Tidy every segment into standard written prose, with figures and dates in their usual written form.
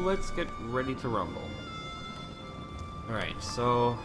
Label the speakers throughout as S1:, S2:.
S1: let's get ready to rumble. Alright, so...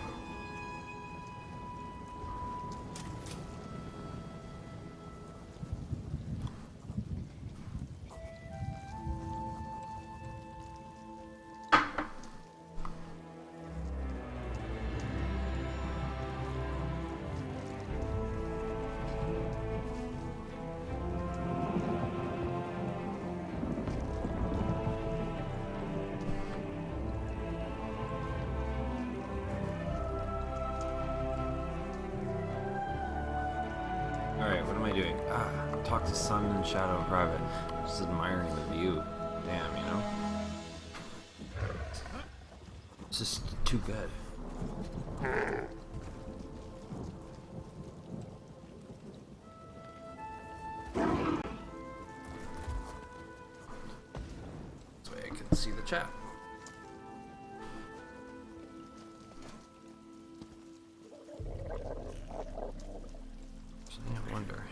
S1: Alright, what am I doing? Talk to Sun and Shadow in private. Just admiring the view. Damn, you know? It's just too good. This way I can see the chat. I wonder.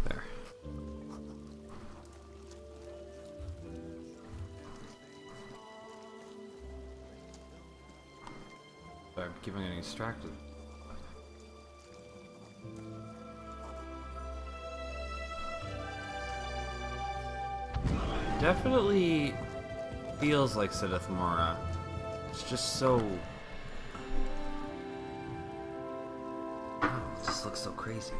S1: There. Sorry, I keep on getting distracted. Definitely feels like Sadrith Mora. It's just so... Oh, it just looks so crazy.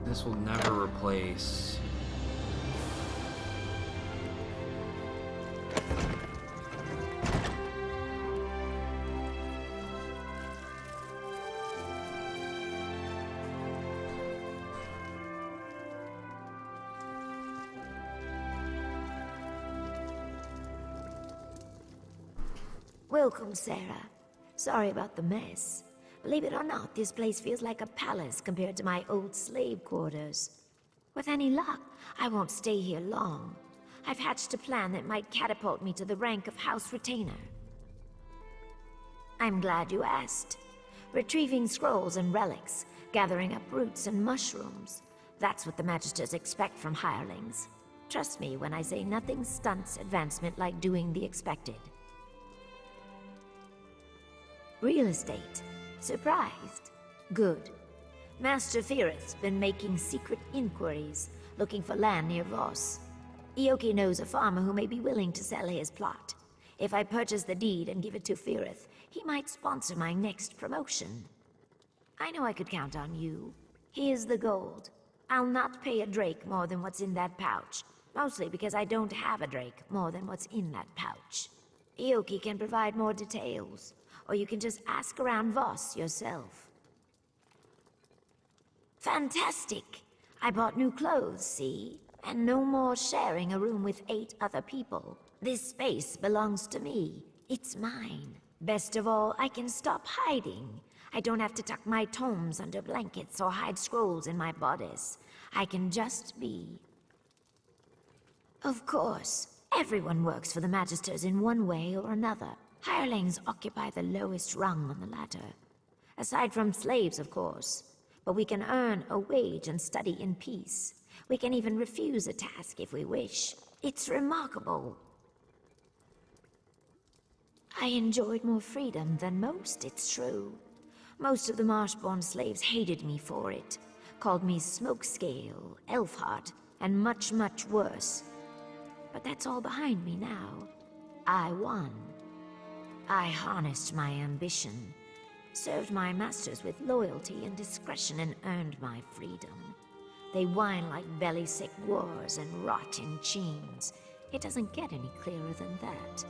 S1: This will never replace...
S2: Welcome, Sarah. Sorry about the mess. Believe it or not, this place feels like a palace compared to my old slave quarters. With any luck, I won't stay here long. I've hatched a plan that might catapult me to the rank of House Retainer. I'm glad you asked. Retrieving scrolls and relics, gathering up roots and mushrooms. That's what the Magisters expect from hirelings. Trust me when I say nothing stunts advancement like doing the expected. Real estate. Surprised? Good. Master Vvardenfeels been making secret inquiries, looking for land near Voss. Ioki knows a farmer who may be willing to sell his plot. If I purchase the deed and give it to Vvardenfeels, he might sponsor my next promotion. I know I could count on you. Here's the gold. I'll not pay a drake more than what's in that pouch, mostly because I don't have a drake more than what's in that pouch. Ioki can provide more details. Or you can just ask around Voss yourself. Fantastic! I bought new clothes, see? And no more sharing a room with 8 other people. This space belongs to me. It's mine. Best of all, I can stop hiding. I don't have to tuck my tomes under blankets or hide scrolls in my bodice. I can just be. Of course, everyone works for the Magisters in one way or another. Hirelings occupy the lowest rung on the ladder. Aside from slaves, of course. But we can earn a wage and study in peace. We can even refuse a task if we wish. It's remarkable. I enjoyed more freedom than most, it's true. Most of the Marshborn slaves hated me for it. Called me Smokescale, Elfheart, and much, much worse. But that's all behind me now. I won. I harnessed my ambition, served my masters with loyalty and discretion, and earned my freedom. They whine like belly-sick wars and rot in chains. It doesn't get any clearer than that.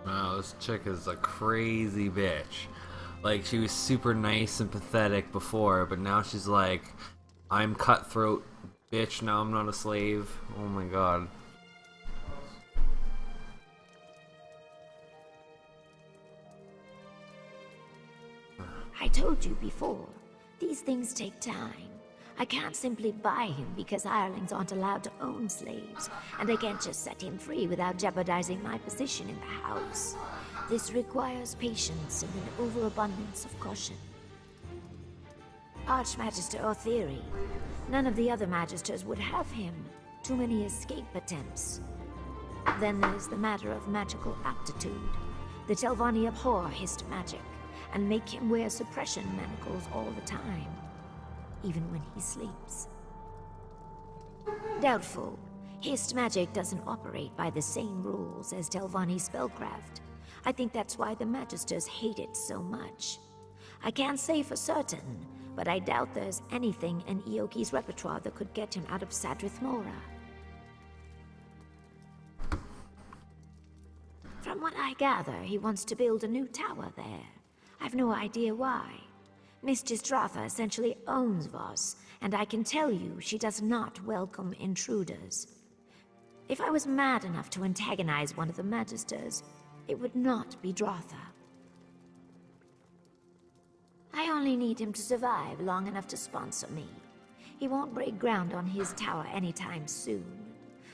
S1: Wow, this chick is a crazy bitch. Like, she was super nice and pathetic before, but now she's like, I'm cutthroat, bitch, now I'm not a slave. Oh my god.
S2: told you before, these things take time. I can't simply buy him because hirelings aren't allowed to own slaves, and I can't just set him free without jeopardizing my position in the house. This requires patience and an overabundance of caution. Archmagister Ortheri. None of the other magisters would have him. Too many escape attempts. Then there's the matter of magical aptitude. The Telvanni abhor hist magic, and make him wear suppression manacles all the time, even when he sleeps. Doubtful. Hist magic doesn't operate by the same rules as Telvanni spellcraft. I think that's why the magisters hate it so much. I can't say for certain, but I doubt there's anything in Ioki's repertoire that could get him out of Sadrith Mora. From what I gather, he wants to build a new tower there. I've no idea why. Mistress Dratha essentially owns Voss, and I can tell you she does not welcome intruders. If I was mad enough to antagonize one of the magisters, it would not be Dratha. I only need him to survive long enough to sponsor me. He won't break ground on his tower anytime soon.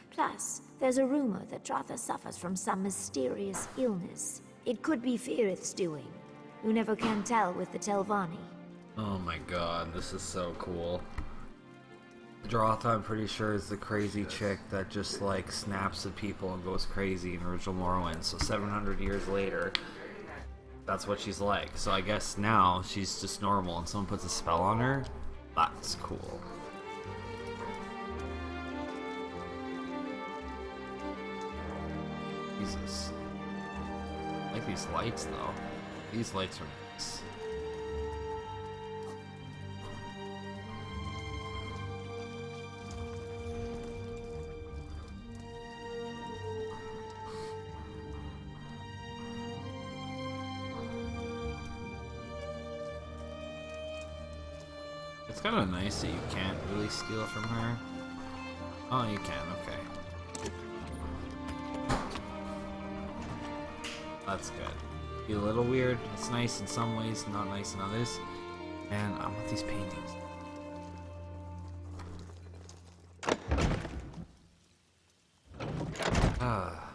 S2: Plus, there's a rumor that Dratha suffers from some mysterious illness. It could be Firith's doing. You never can tell with the Telvanni.
S1: Oh my god, this is so cool. Dratha, I'm pretty sure, is the crazy chick that just like snaps at people and goes crazy in original Morrowind. So 700 years later, that's what she's like. So I guess now she's just normal and someone puts a spell on her. That's cool. Jesus. I like these lights though. These lights are nice. It's kind of nice that you can't really steal from her. Oh, you can, okay. That's good. Be a little weird. It's nice in some ways, not nice in others. And I want these paintings. Ah.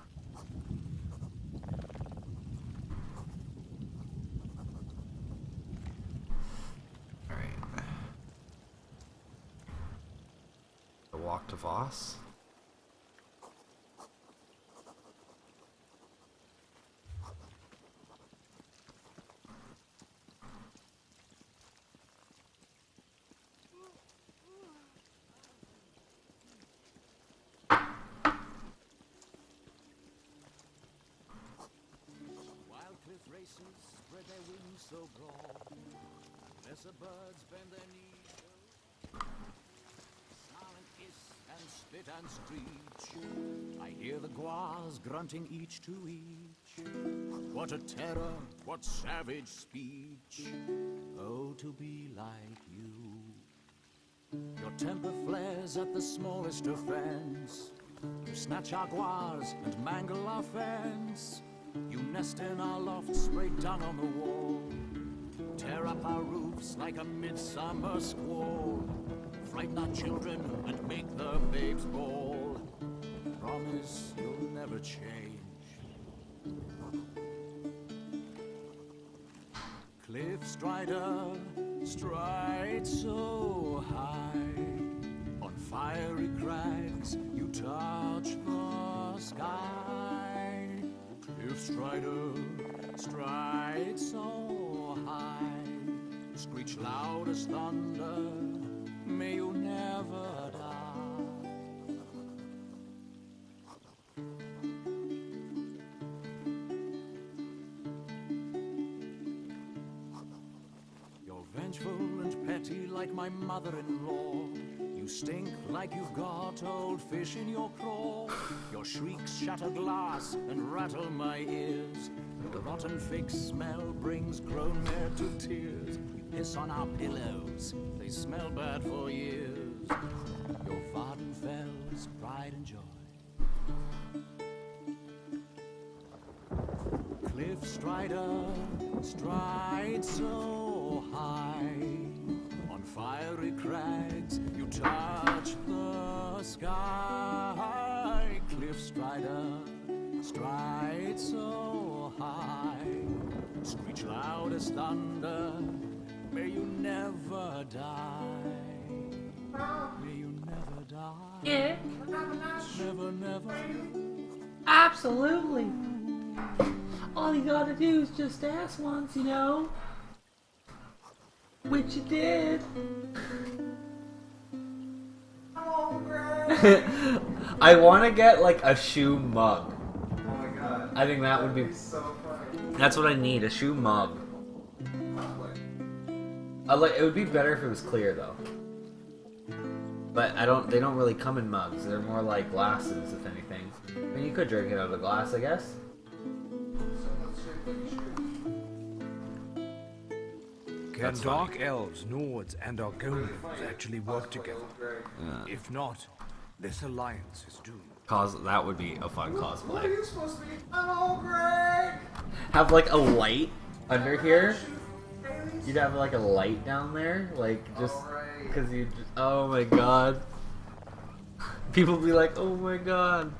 S1: Alright. The walk to Voss.
S3: Spread their wings so broad, lesser birds bend their knees. Silent hiss and spit and screech. I hear the guars grunting each to each. What a terror, what savage speech. Oh, to be like you. Your temper flares at the smallest offense. You snatch our guars and mangle our fence. You nest in our lofts, spray dung on the wall. Tear up our roofs like a midsummer squall. Frighten our children and make the babes bawl. Promise you'll never change. Cliff strider, stride so high. On fiery crags you touch the sky. Cliff strider, stride so high, screech loud as thunder, may you never die. You're vengeful and petty like my mother-in-law. You stink like you've got old fish in your craw. Your shrieks shatter glass and rattle my ears. Your rotten fig smell brings grown men to tears. You piss on our pillows, they smell bad for years. Your Vvardenfeels, pride and joy. Cliff strider, stride so so high. On fiery crags you touch the sky. Cliff strider, stride so high. Screech loud as thunder, may you never die. May you never die.
S4: Yeah.
S3: Never, never.
S4: Absolutely. All you gotta do is just ask once, you know? Which you did.
S1: I want to get like a shoe mug.
S5: Oh my god.
S1: I think that would be.
S5: So funny.
S1: That's what I need, a shoe mug. It would be better if it was clear though. But they don't really come in mugs. They're more like glasses, if anything. I mean, you could drink it out of a glass, I guess.
S6: Can
S1: That's
S6: dark elves, Nords, and Argonians actually work together? If not, this alliance is doomed.
S1: That would be a fun
S5: What are
S1: cosplay.
S5: you supposed to be? Oh, Greg!
S1: Have like a light under here. You'd have like a light down there, like just because you. Oh my god. People be like, oh my god.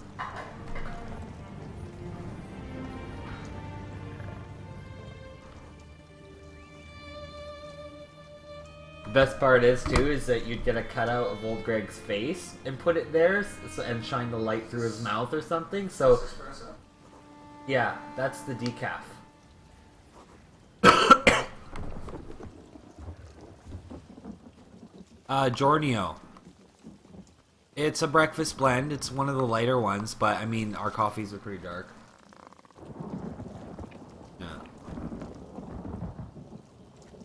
S1: The best part is too is that you'd get a cutout of old Greg's face and put it there and shine the light through his mouth or something. So yeah, that's the decaf. Giornio. It's a breakfast blend. It's one of the lighter ones, but I mean, our coffees are pretty dark. Yeah.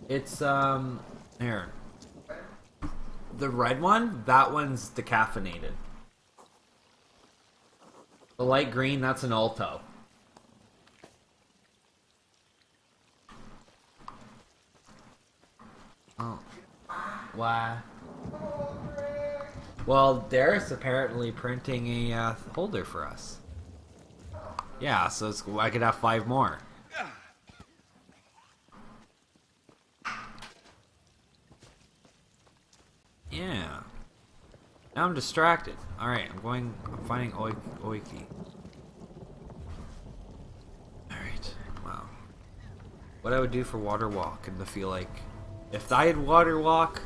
S1: It's, here. The red one, that one's decaffeinated. The light green, that's an Alto. Oh. Why? Well, Darius apparently printing a holder for us. Yeah, so I could have 5 more. Yeah. Now I'm distracted. Alright, I'm finding Oiki. Alright, wow. What I would do for Water Walk and to feel like if I had Water Walk,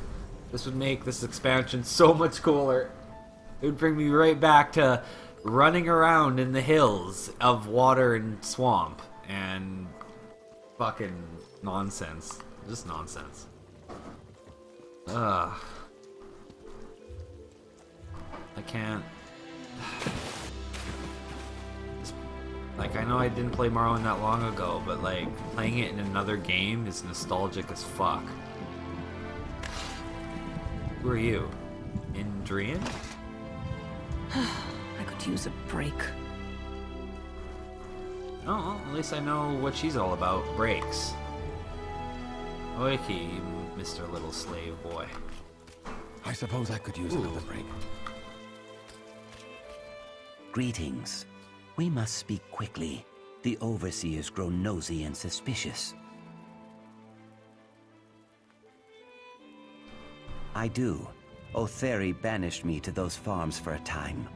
S1: this would make this expansion so much cooler. It would bring me right back to running around in the hills of water and swamp and fucking nonsense. Just nonsense. Ugh. I can't. Like, I know I didn't play Morrowind that long ago, but like, playing it in another game is nostalgic as fuck. Who are you? Indrian?
S7: I could use a break.
S1: Oh, well, at least I know what she's all about. Breaks. Oiki, Mr. Little Slave Boy.
S8: I suppose I could use another break.
S9: Greetings. We must speak quickly. The overseers grow nosy and suspicious. I do. Otheri banished me to those farms for a time.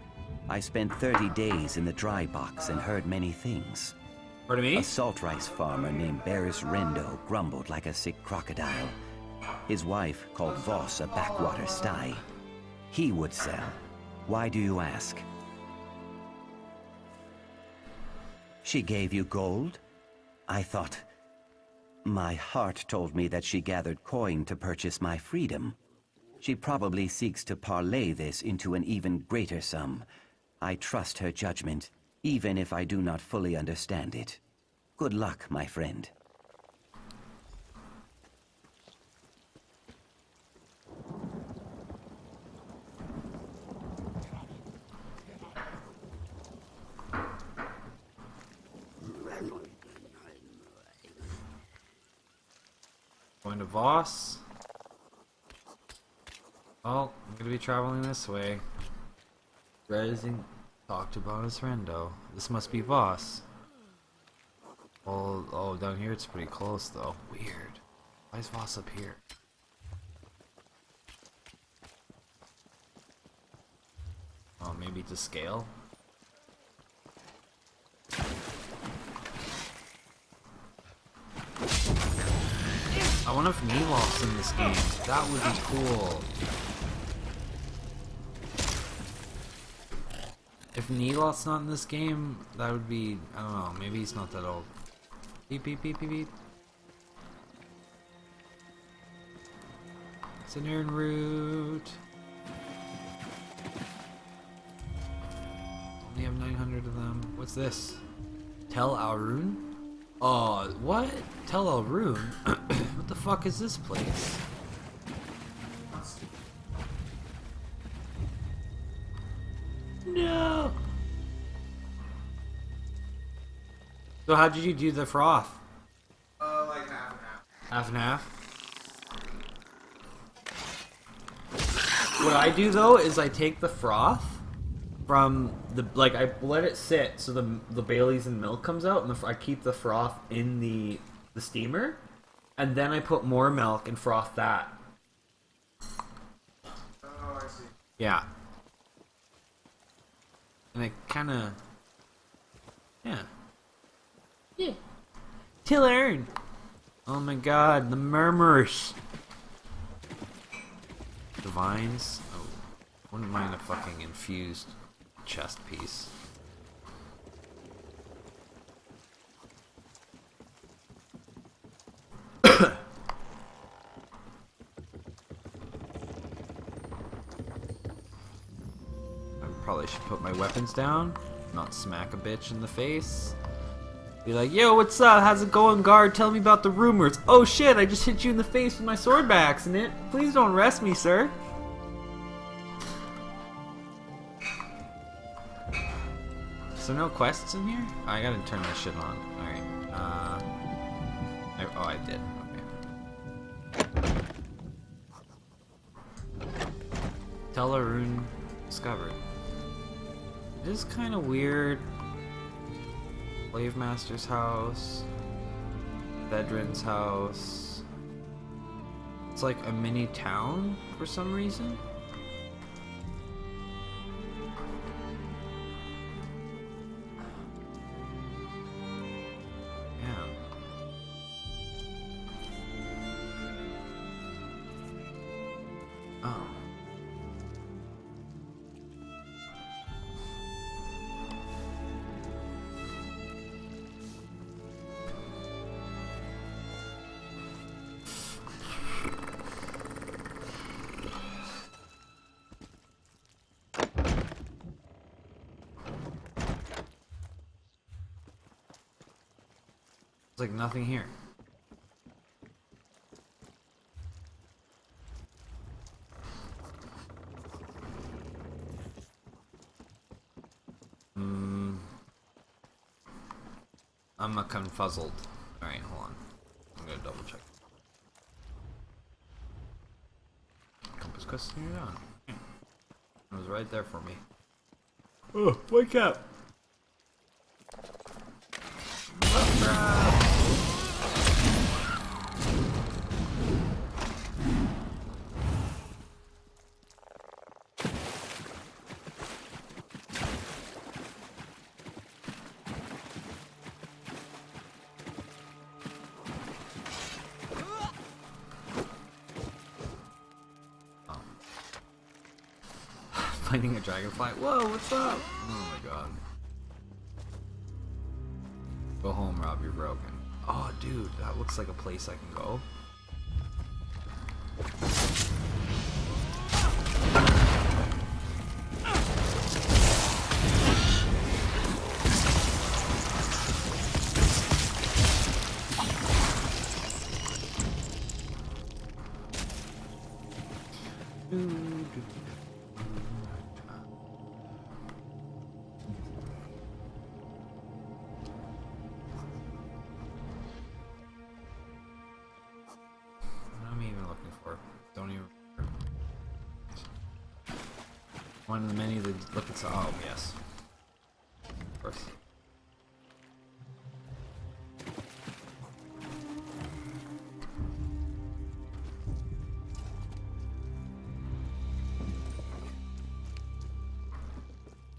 S9: I spent 30 days in the dry box and heard many things.
S1: Pardon me?
S9: A salt rice farmer named Barris Rendo grumbled like a sick crocodile. His wife called Voss a backwater sty. He would sell. Why do you ask? She gave you gold? I thought... My heart told me that she gathered coin to purchase my freedom. She probably seeks to parlay this into an even greater sum. I trust her judgment, even if I do not fully understand it. Good luck, my friend.
S1: Going to Voss. Well, I'm gonna be traveling this way. Rising talked about his Rendo. This must be Voss. Oh, down here it's pretty close though. Weird. Why is Voss up here? Oh, maybe to scale? I wonder if Nilof's in this game. That would be cool. If Nilof's not in this game, that would be... I don't know, maybe he's not that old. Beep beep beep beep beep. It's an iron route. Only have 900 of them. What's this? Tel Alrune? Oh, what? Tel Alrune? What the fuck is this place? No! So how did you do the froth?
S5: Like half and half.
S1: Half and half? What I do though is I take the froth from the, like, I let it sit so the Baileys and milk comes out, and I keep the froth in the steamer, and then I put more milk and froth that.
S5: Oh, I see.
S1: Yeah. And it kind of, yeah. Yeah. Till earn. Oh my god, the murmurs. Divines. Oh, wouldn't mind a fucking infused chest piece. I probably should put my weapons down, not smack a bitch in the face. Be like, yo, what's up? How's it going, guard? Tell me about the rumors. Oh shit, I just hit you in the face with my sword by accident. Please don't arrest me, sir. So no quests in here? Oh, I gotta turn this shit on. Alright. Oh, I did. Okay. Telarune discovered. It is kind of weird. Slave Master's house. Vedran's house. It's like a mini town for some reason. Yeah. Oh. There's like nothing here. I'm a confuzzled. Alright, hold on. I'm gonna double check. Compass quest turned on. It was right there for me. Oh, wake up! Finding a dragonfly. Whoa, what's up? Oh my god. Go home, Rob, you're broken. Oh, dude, that looks like a place I can go. One of the many that look at. Oh, yes. Of course.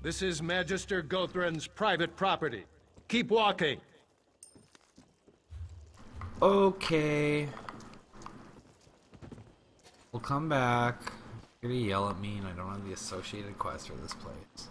S7: This is Magister Gothran's private property. Keep walking.
S1: Okay. We'll come back. You're gonna yell at me, and I don't have the associated quest for this place.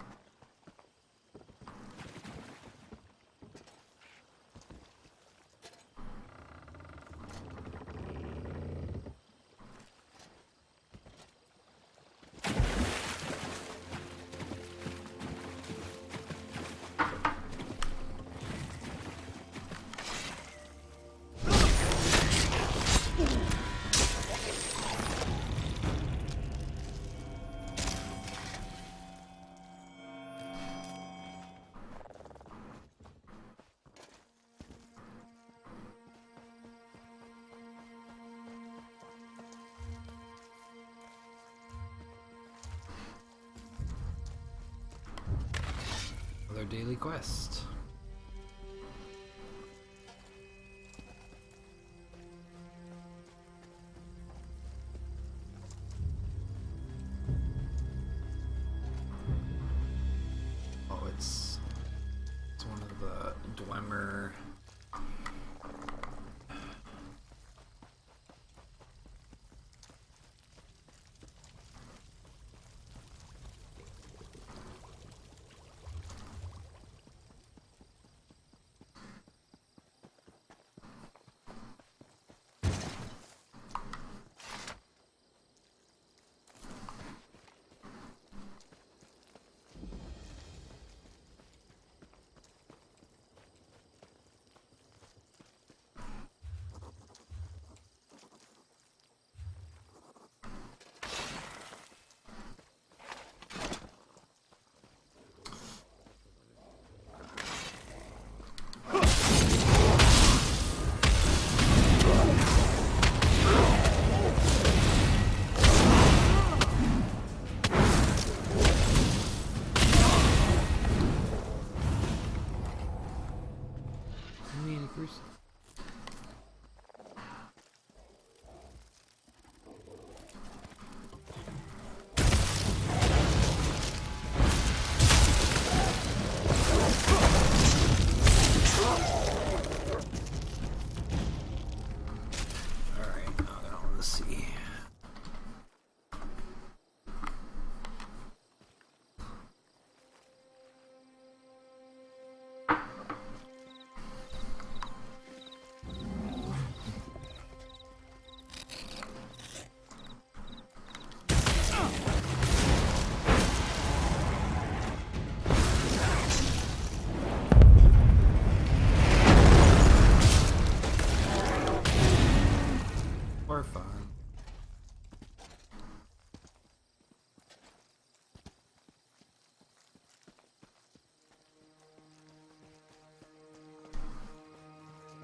S1: Another daily quest. Oh, it's one of the Dwemer.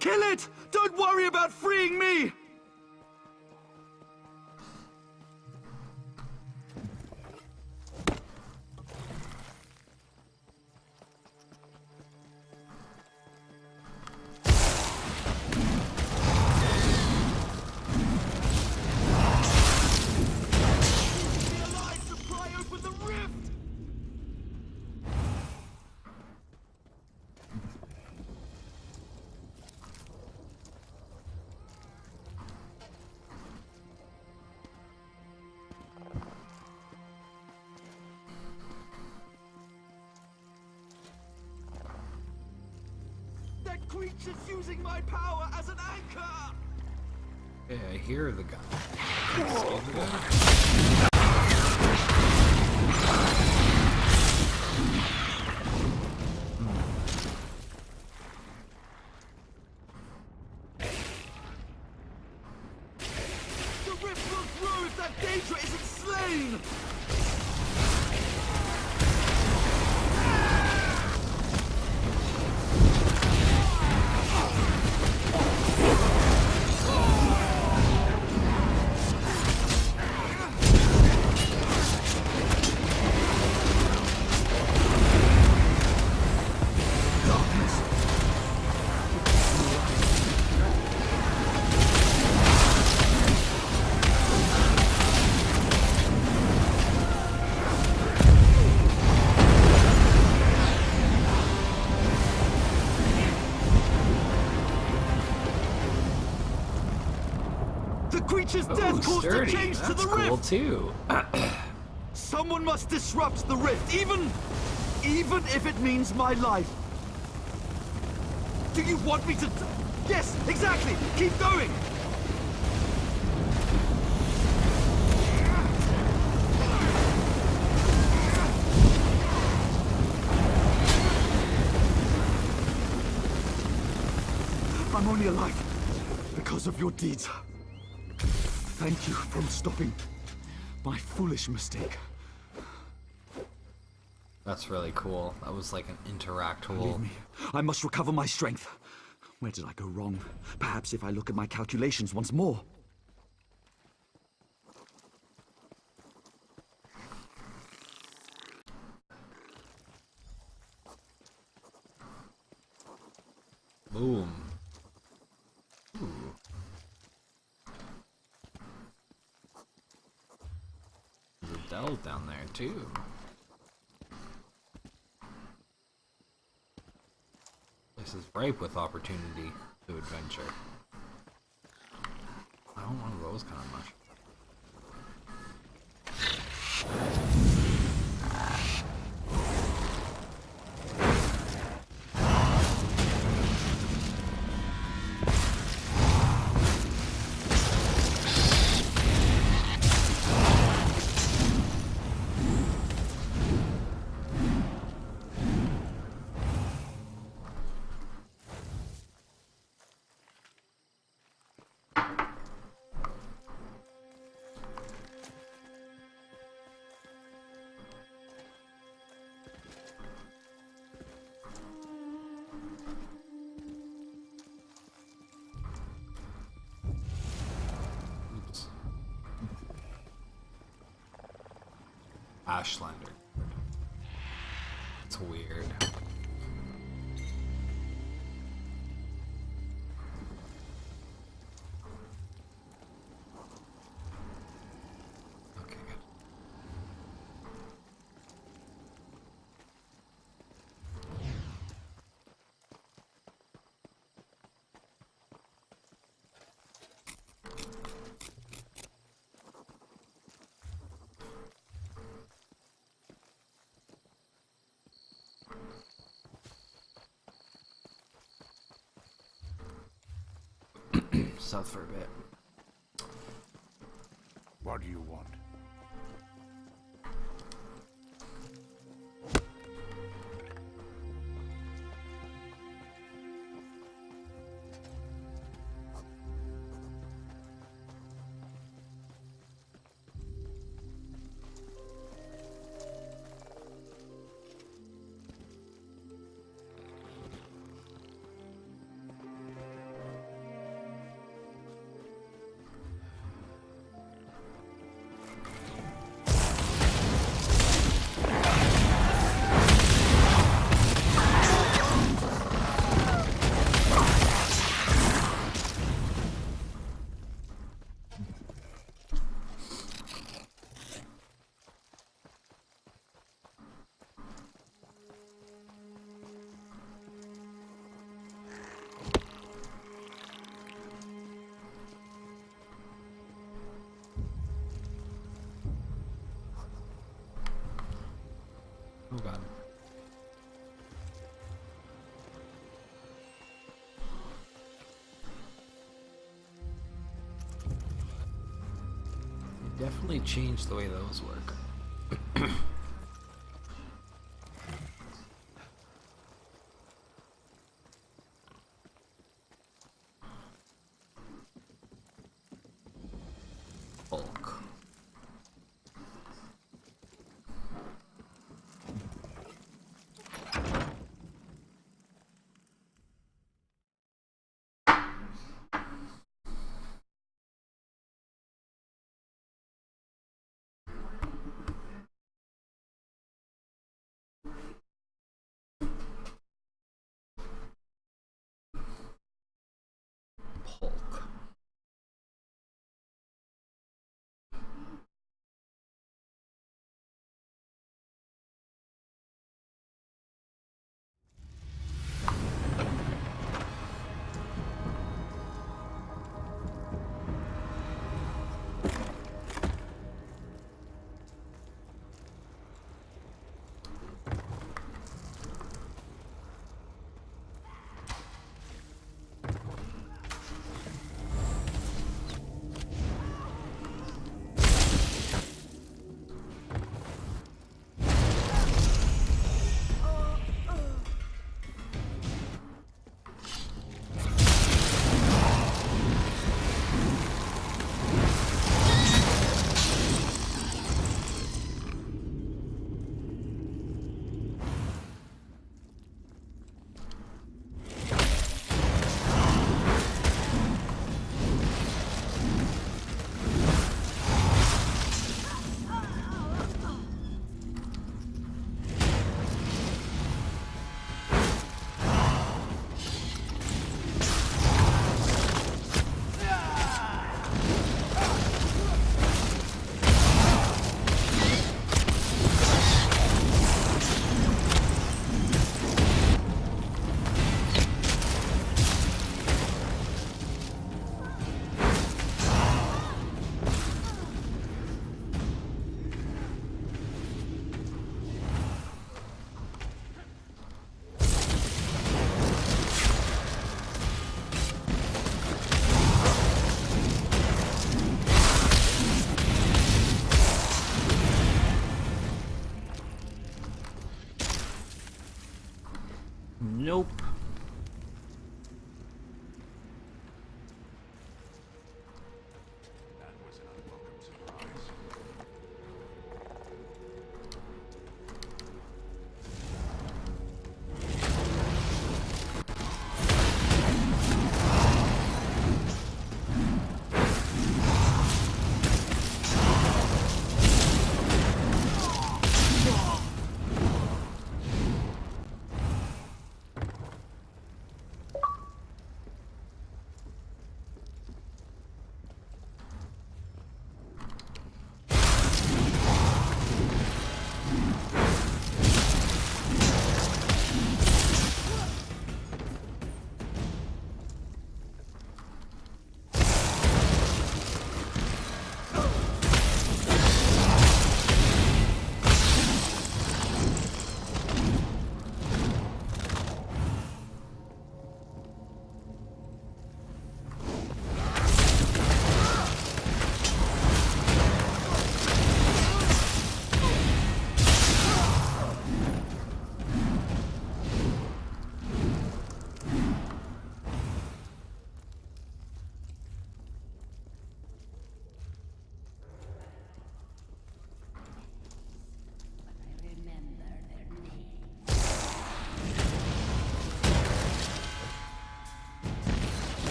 S6: Kill it! Don't worry about freeing me! That creature's using my power as an anchor!
S1: Yeah, I hear the guy. Escape the guy?
S6: The rift will grow if that Daedra isn't slain!
S10: The creature's
S1: Oh,
S10: death caused a
S1: sturdy.
S10: change to
S1: That's
S10: the
S1: cool
S10: rift!
S1: too.
S10: Someone must disrupt the rift, even if it means my life. Do you want me to... Yes, exactly! Keep going! I'm only alive because of your deeds. Thank you for stopping my foolish mistake.
S1: That's really cool. That was like an interactable.
S10: Leave me. I must recover my strength. Where did I go wrong? Perhaps if I look at my calculations once more.
S1: Boom. Ooh. There's a delve down there too. This is ripe with opportunity to adventure. I don't want those kind of much. Oops. Ashlander. It's weird. Okay, good. South for a bit.
S6: What do you want? Oh god. They definitely changed the way those work. Bulk.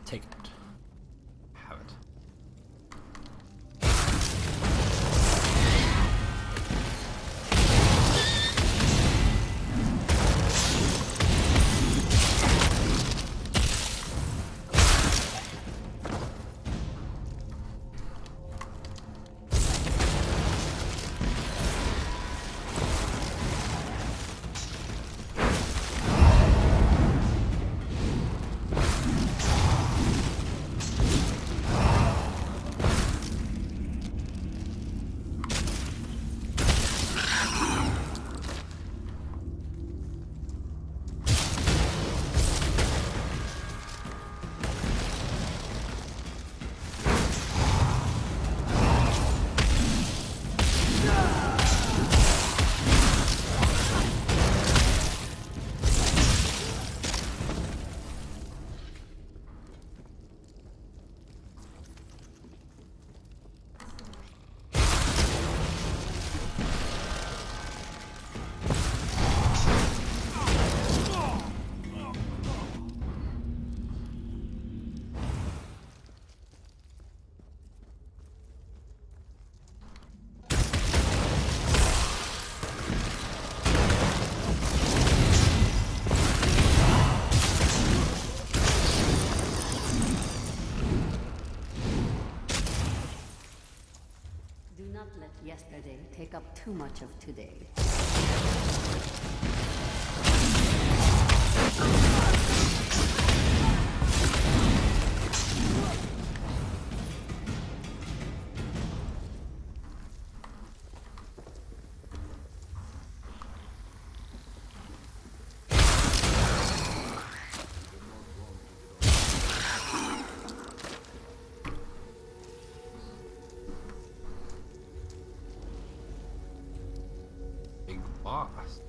S1: Take it. Have it.
S11: Do not let yesterday take up too much of today.
S1: Big boss.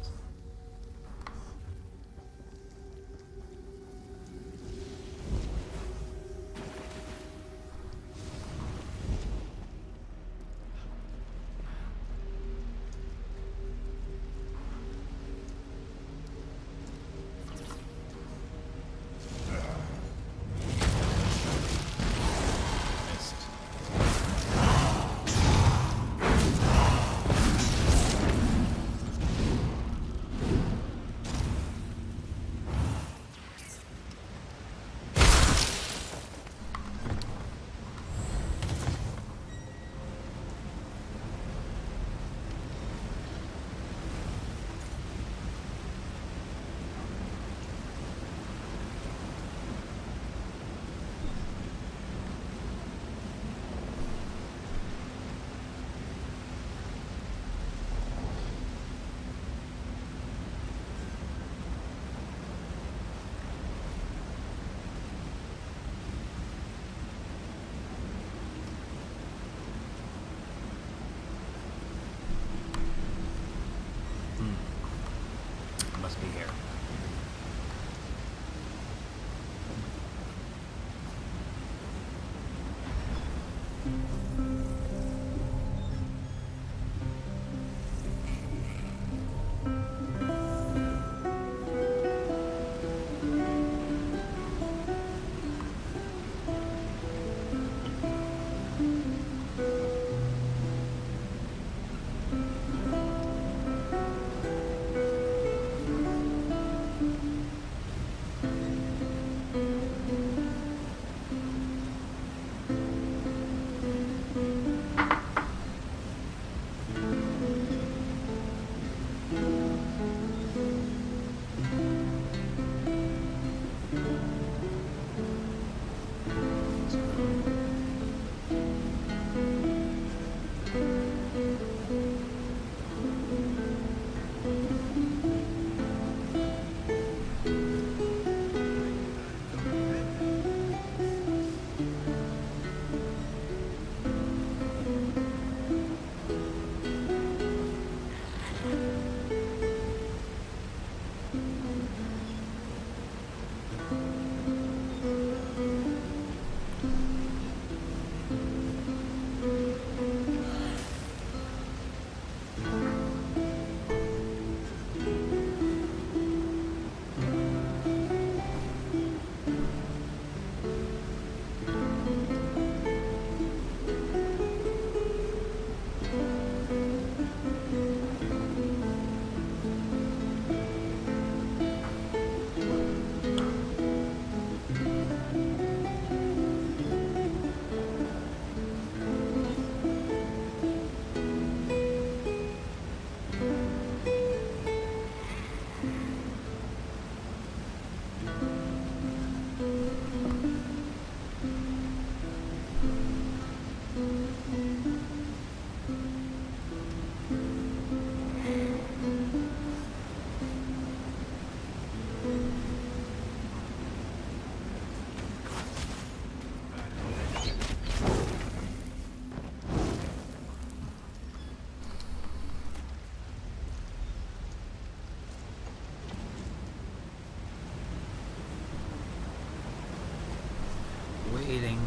S1: waiting.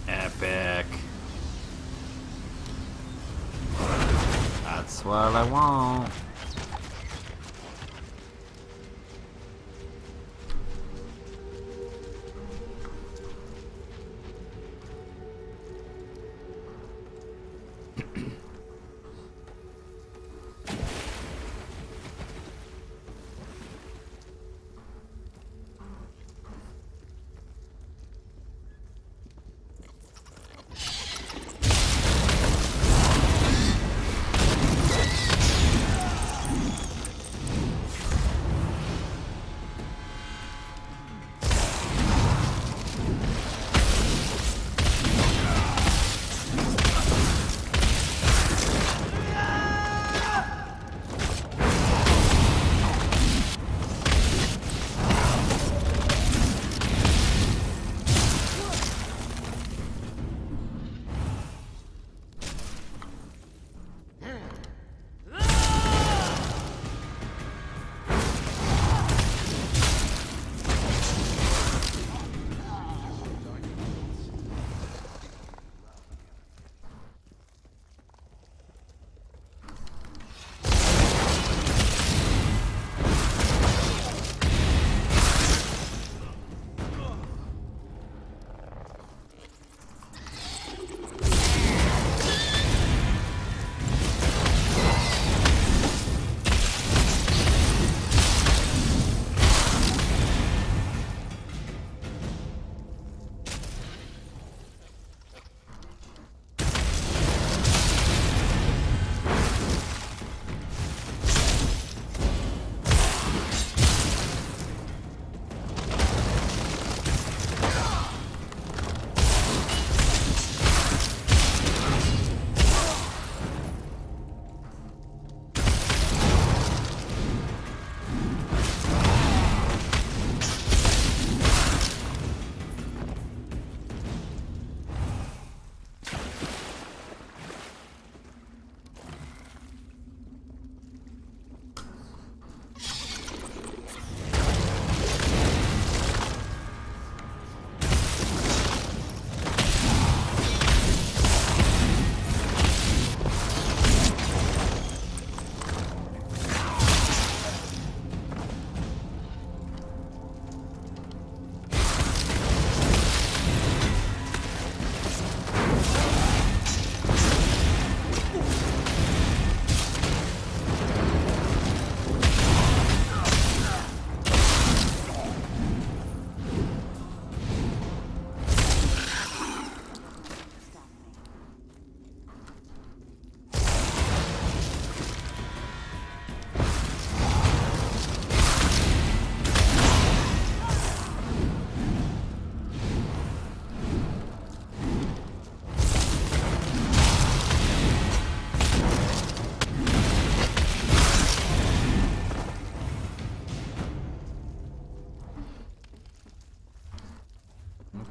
S1: Epic. That's what I want.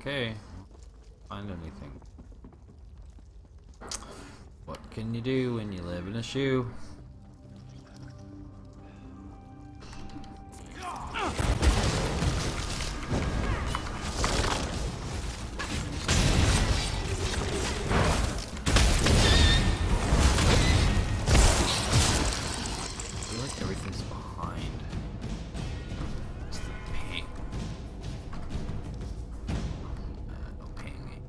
S1: Okay. Find anything. What can you do when you live in a shoe? I feel like everything's behind. It's the paint. No painting.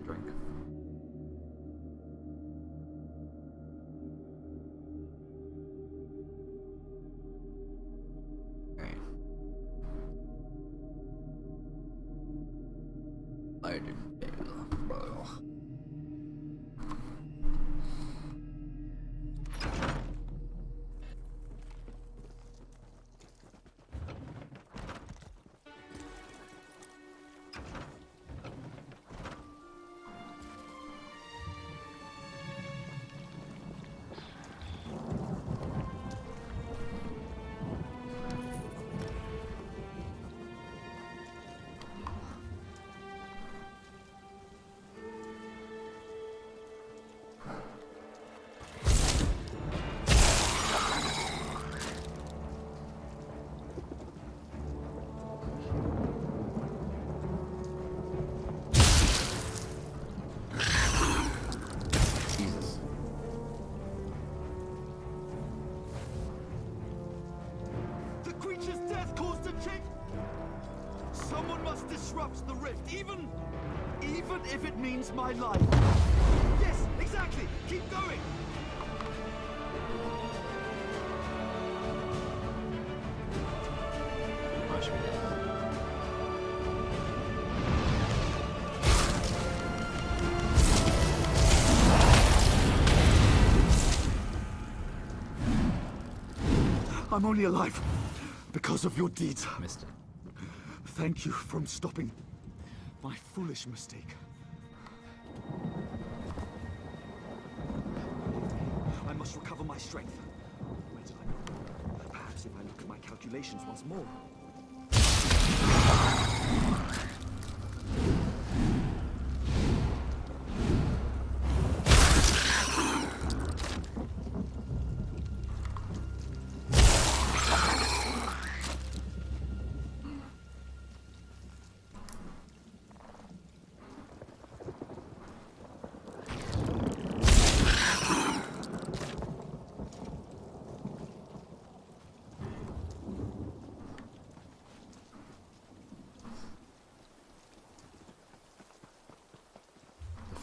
S1: Drink. Alright. Vvardenfeels.
S10: even if it means my life. Yes, exactly. Keep going.
S1: Rush me down.
S10: I'm only alive because of your deeds.
S1: Missed it.
S10: Thank you for stopping my foolish mistake. I must recover my strength. Where did I go? Perhaps if I look at my calculations once more.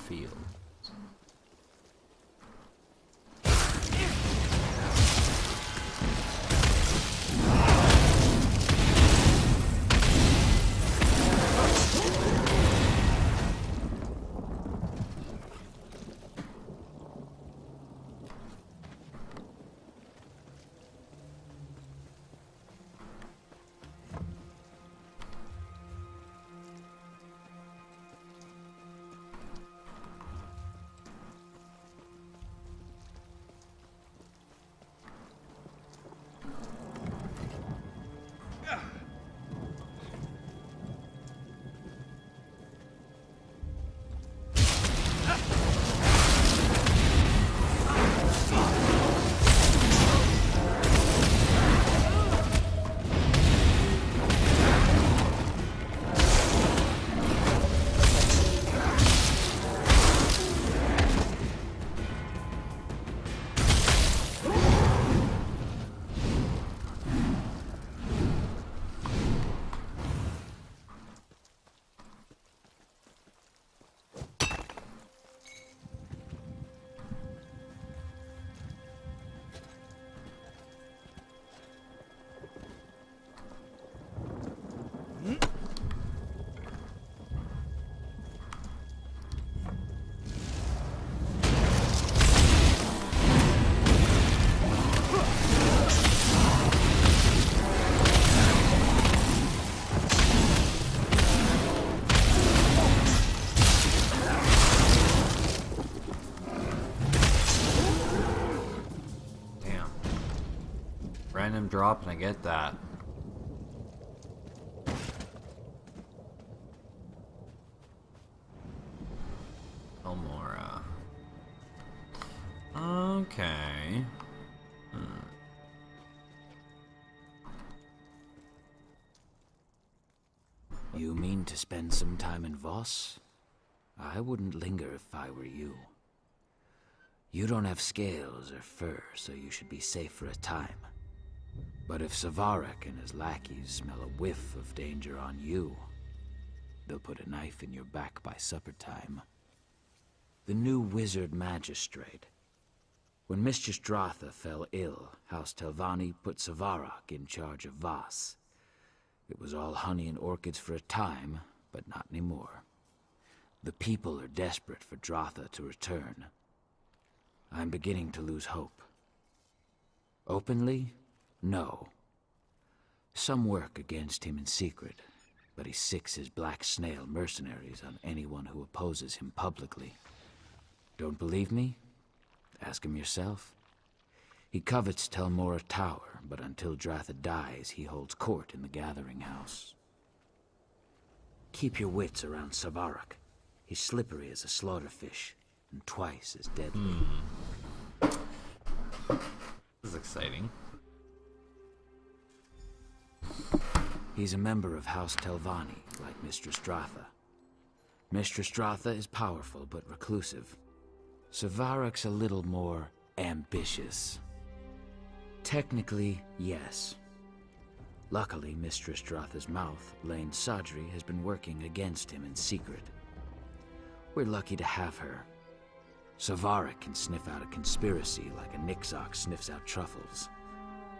S1: Field. Random drop, and I get that. Oh, Mora. Okay.
S3: You mean to spend some time in Voss? I wouldn't linger if I were you. You don't have scales or fur, so you should be safe for a time. But if Sadrith and his lackeys smell a whiff of danger on you, they'll put a knife in your back by supper time. The new wizard magistrate. When Mistress Dratha fell ill, House Telvanni put Sadrith in charge of Voss. It was all honey and orchids for a time, but not anymore. The people are desperate for Dratha to return. I'm beginning to lose hope. Openly? No. Some work against him in secret, but he sicks his black snail mercenaries on anyone who opposes him publicly. Don't believe me? Ask him yourself. He covets Tel Mora Tower, but until Dratha dies, he holds court in the Gathering House. Keep your wits around Sadrith. He's slippery as a slaughterfish, and twice as deadly.
S1: This is exciting.
S3: He's a member of House Telvanni, like Mistress Dratha. Mistress Dratha is powerful but reclusive. Sadrith's a little more ambitious. Technically, yes. Luckily, Mistress Dratha's mouth, Lane Sadri, has been working against him in secret. We're lucky to have her. Savaric can sniff out a conspiracy like a Nixox sniffs out truffles.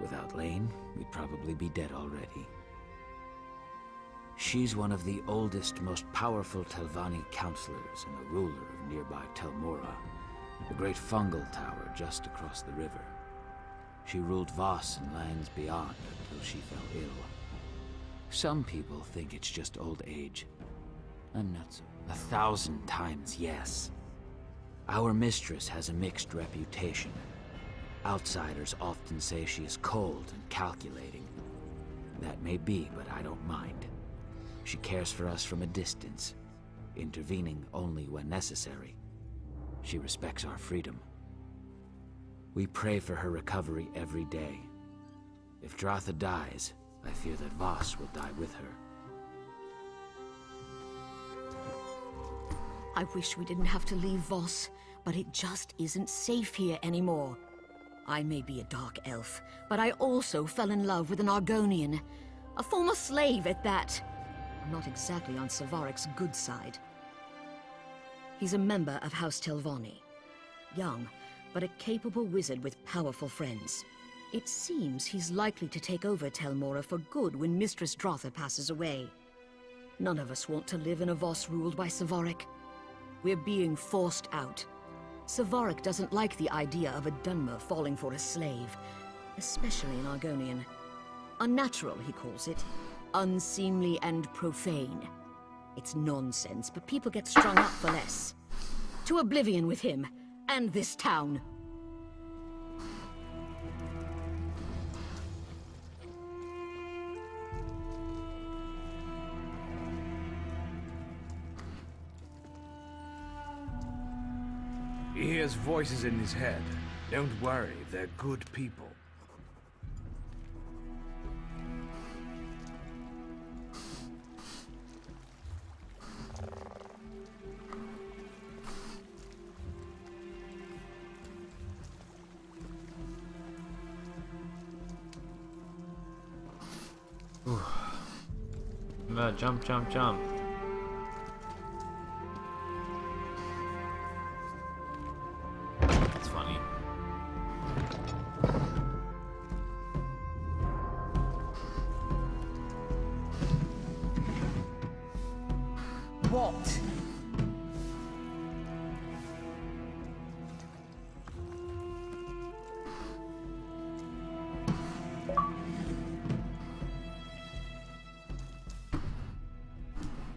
S3: Without Lane, we'd probably be dead already. She's one of the oldest, most powerful Telvanni counselors and the ruler of nearby Tel Mora, the great fungal tower just across the river. She ruled Voss and lands beyond until she fell ill. Some people think it's just old age. I'm not so. 1,000 times yes. Our mistress has a mixed reputation. Outsiders often say she is cold and calculating. That may be, but I don't mind. She cares for us from a distance, intervening only when necessary. She respects our freedom. We pray for her recovery every day. If Dratha dies, I fear that Voss will die with her.
S11: I wish we didn't have to leave Voss, but it just isn't safe here anymore. I may be a dark elf, but I also fell in love with an Argonian. A former slave at that. Not exactly on Savaric's good side. He's a member of House Telvanni. Young, but a capable wizard with powerful friends. It seems he's likely to take over Tel Mora for good when Mistress Dratha passes away. None of us want to live in a Voss ruled by Savaric. We're being forced out. Savaric doesn't like the idea of a Dunmer falling for a slave, especially an Argonian. Unnatural, he calls it. Unseemly and profane. It's nonsense, but people get strung up for less. To oblivion with him, and this town.
S6: He hears voices in his head. Don't worry, they're good people.
S1: Jump, jump, jump. That's funny.
S11: What?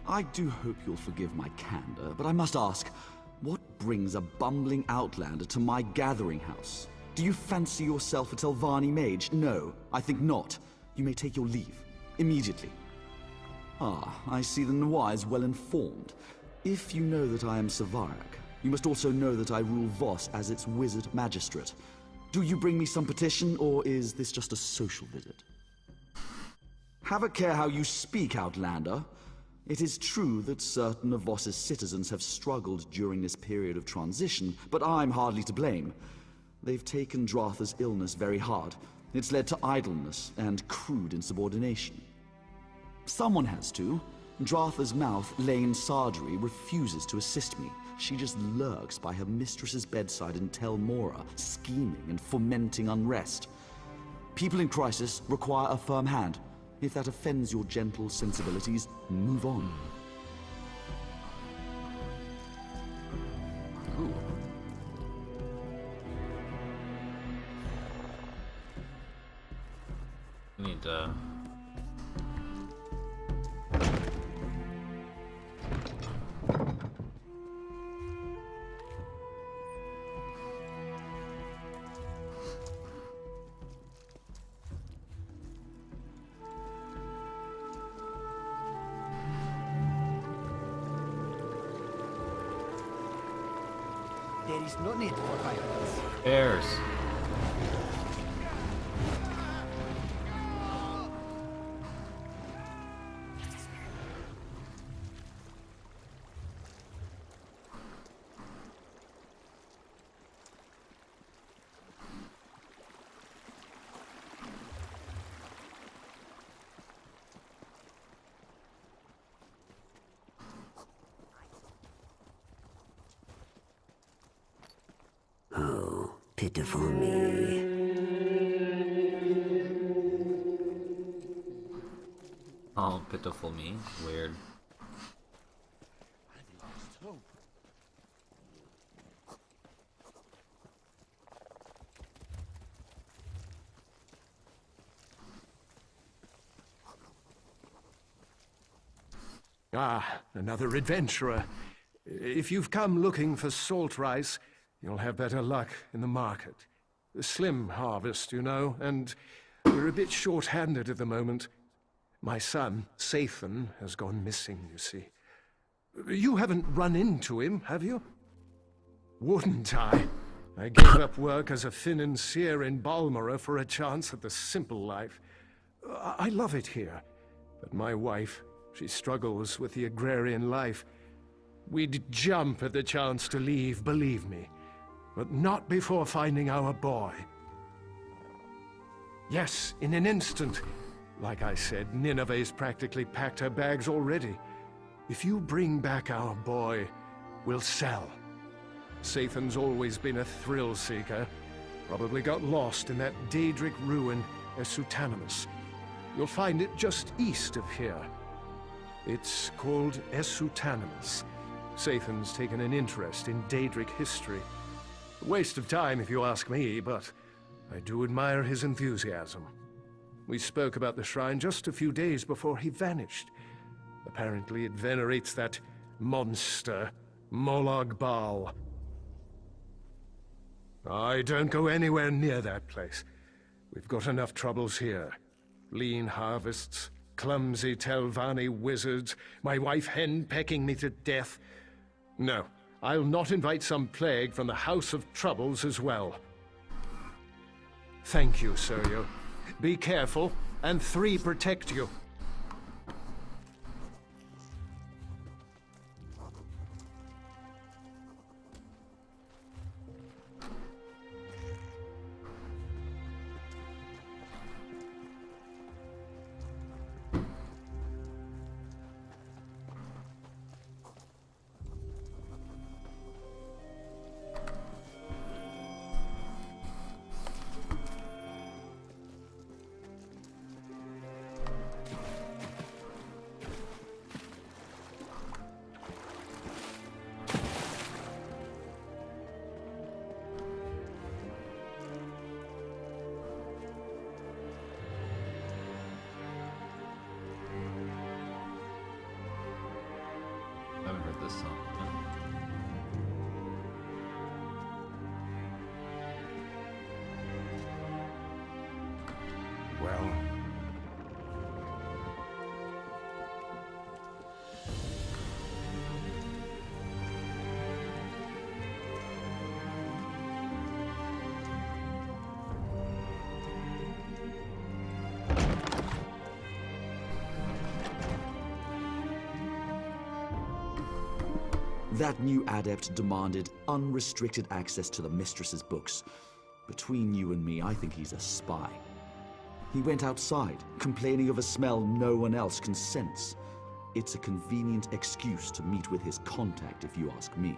S10: I do hope you'll forgive my candor, but I must ask, what brings a bumbling outlander to my gathering house? Do you fancy yourself a Telvanni mage? No, I think not. You may take your leave. Immediately. Ah, I see the Noir is well informed. If you know that I am Savaric, you must also know that I rule Voss as its wizard magistrate. Do you bring me some petition, or is this just a social visit? Have a care how you speak, outlander. It is true that certain of Voss's citizens have struggled during this period of transition, but I'm hardly to blame. They've taken Dratha's illness very hard. It's led to idleness and crude insubordination. Someone has to. Dratha's mouth, Lane Sadrith, refuses to assist me. She just lurks by her mistress's bedside in Tel Mora, scheming and fomenting unrest. People in crisis require a firm hand. If that offends your gentle sensibilities, move on.
S1: Ooh. Need to...
S12: There is no need for violence.
S1: Bears.
S11: Pitiful me.
S1: Oh, pitiful me. Weird.
S7: Ah, another adventurer. If you've come looking for salt rice, you'll have better luck in the market. A slim harvest, you know, and we're a bit short-handed at the moment. My son, Sathan, has gone missing, you see. You haven't run into him, have you? Wouldn't I? I gave up work as a financier in Mora for a chance at the simple life. I love it here, but my wife, she struggles with the agrarian life. We'd jump at the chance to leave, believe me. But not before finding our boy. Yes, in an instant. Like I said, Nineveh's practically packed her bags already. If you bring back our boy, we'll sell. Sathan's always been a thrill-seeker. Probably got lost in that Daedric ruin, Esutanimus. You'll find it just east of here. It's called Esutanimus. Sathan's taken an interest in Daedric history. A waste of time if you ask me, but I do admire his enthusiasm. We spoke about the shrine just a few days before he vanished. Apparently it venerates that monster, Molag Bal. I don't go anywhere near that place. We've got enough troubles here. Lean harvests, clumsy Telvanni wizards, my wife hen-pecking me to death. No, I'll not invite some plague from the House of Troubles as well. Thank you, Sergio. Be careful, and 3 protect you.
S1: I haven't heard this song.
S6: Well,
S10: That new adept demanded unrestricted access to the mistress's books. Between you and me, I think he's a spy. He went outside, complaining of a smell no one else can sense. It's a convenient excuse to meet with his contact, if you ask me.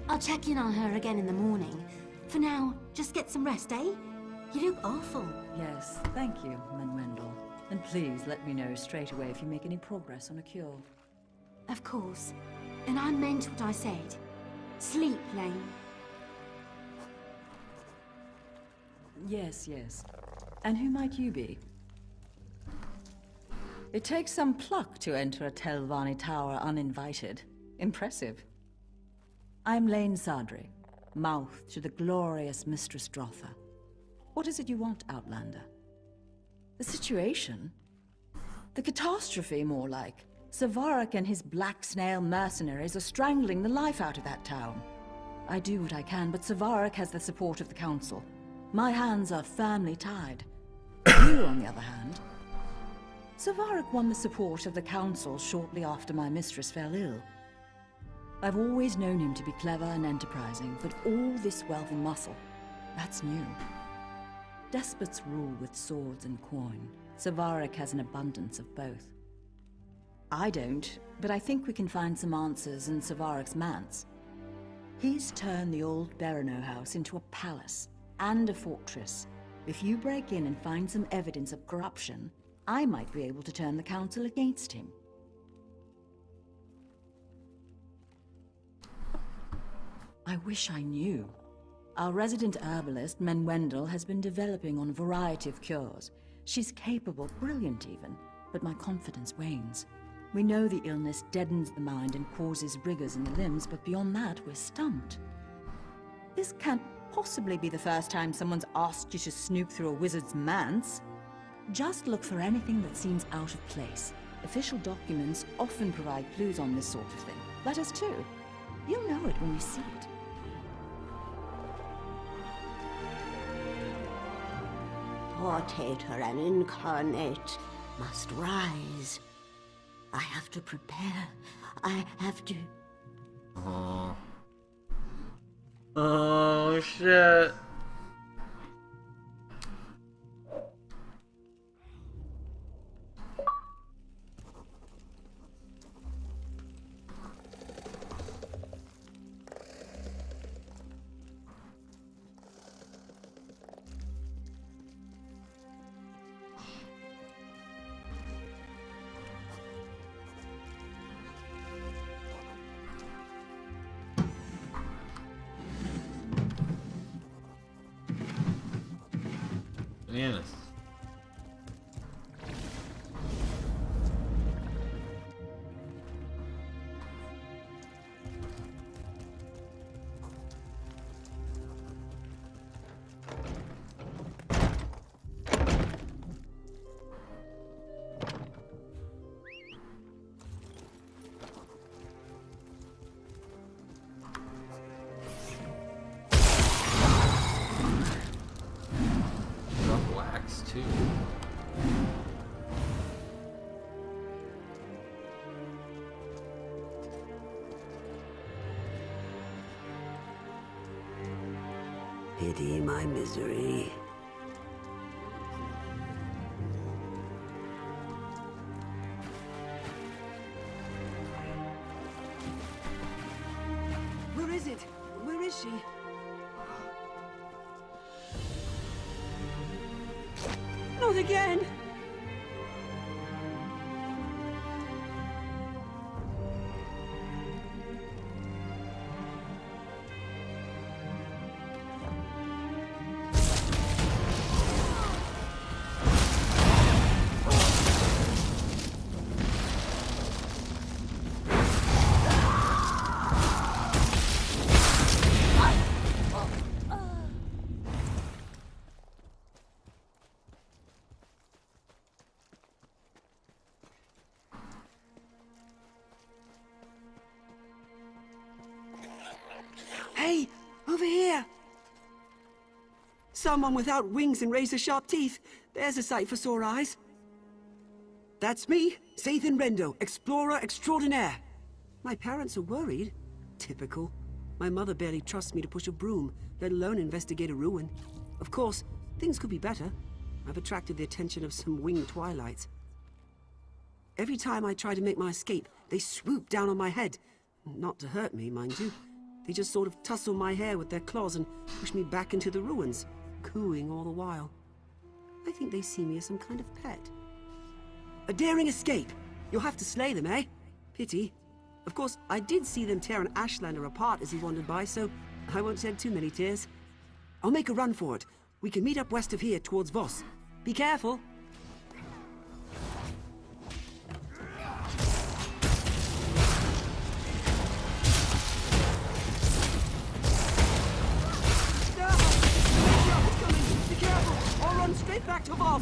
S13: I'll check in on her again in the morning. For now, just get some rest, eh? You look awful.
S14: Yes, thank you, Manuendo. And please let me know straight away if you make any progress on a cure.
S13: Of course. And I meant what I said. Sleep, Lane.
S14: Yes, yes. And who might you be? It takes some pluck to enter a Telvanni tower uninvited. Impressive. I'm Lane Sadrith, mouth to the glorious Mistress Drotha. What is it you want, Outlander? The situation? The catastrophe, more like. Savarak and his black snail mercenaries are strangling the life out of that town. I do what I can, but Savarak has the support of the Council. My hands are firmly tied. You, on the other hand... Savaric won the support of the Council shortly after my mistress fell ill. I've always known him to be clever and enterprising, but all this wealth and muscle, that's new. Despots rule with swords and coin. Savaric has an abundance of both. I don't, but I think we can find some answers in Savaric's manse. He's turned the old Berino house into a palace and a fortress. If you break in and find some evidence of corruption, I might be able to turn the council against him. I wish I knew. Our resident herbalist, Menwendel, has been developing on a variety of cures. She's capable, brilliant even, but my confidence wanes. We know the illness deadens the mind and causes rigors in the limbs, but beyond that, we're stumped. This can't possibly be the first time someone's asked you to snoop through a wizard's manse. Just look for anything that seems out of place. Official documents often provide clues on this sort of thing. Letters too. You'll know it when you see it.
S15: Portator and incarnate must rise. I have to prepare. I have to...
S1: Oh. Oh, shit. Bananas. Too.
S15: Pity my misery.
S12: Where is it? Where is she? Not again! Hey, over here! Someone without wings and razor-sharp teeth. There's a sight for sore eyes. That's me, Sathan Rendo, explorer extraordinaire. My parents are worried. Typical. My mother barely trusts me to push a broom, let alone investigate a ruin. Of course, things could be better. I've attracted the attention of some winged twilights. Every time I try to make my escape, they swoop down on my head. Not to hurt me, mind you. They just sort of tussle my hair with their claws and push me back into the ruins, cooing all the while. I think they see me as some kind of pet. A daring escape! You'll have to slay them, eh? Pity. Of course, I did see them tear an Ashlander apart as he wandered by, so I won't shed too many tears. I'll make a run for it. We can meet up west of here towards Voss. Be careful! Run straight back to Voss!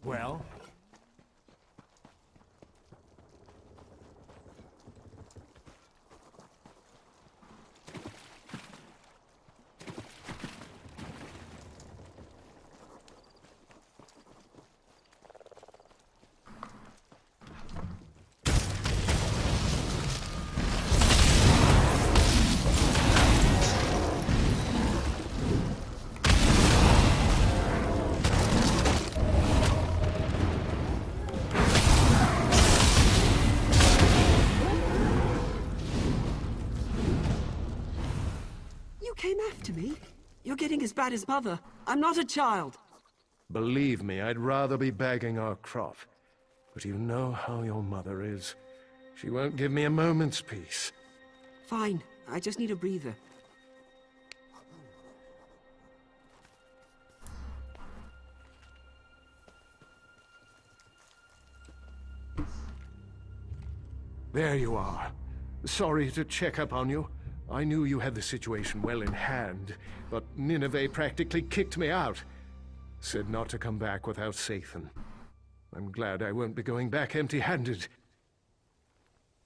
S6: Well?
S12: Came after me? You're getting as bad as Mother. I'm not a child.
S7: Believe me, I'd rather be bagging our crop. But you know how your mother is. She won't give me a moment's peace.
S12: Fine. I just need a breather.
S7: There you are. Sorry to check up on you. I knew you had the situation well in hand, but Nineveh practically kicked me out. Said not to come back without Sathan. I'm glad I won't be going back empty-handed.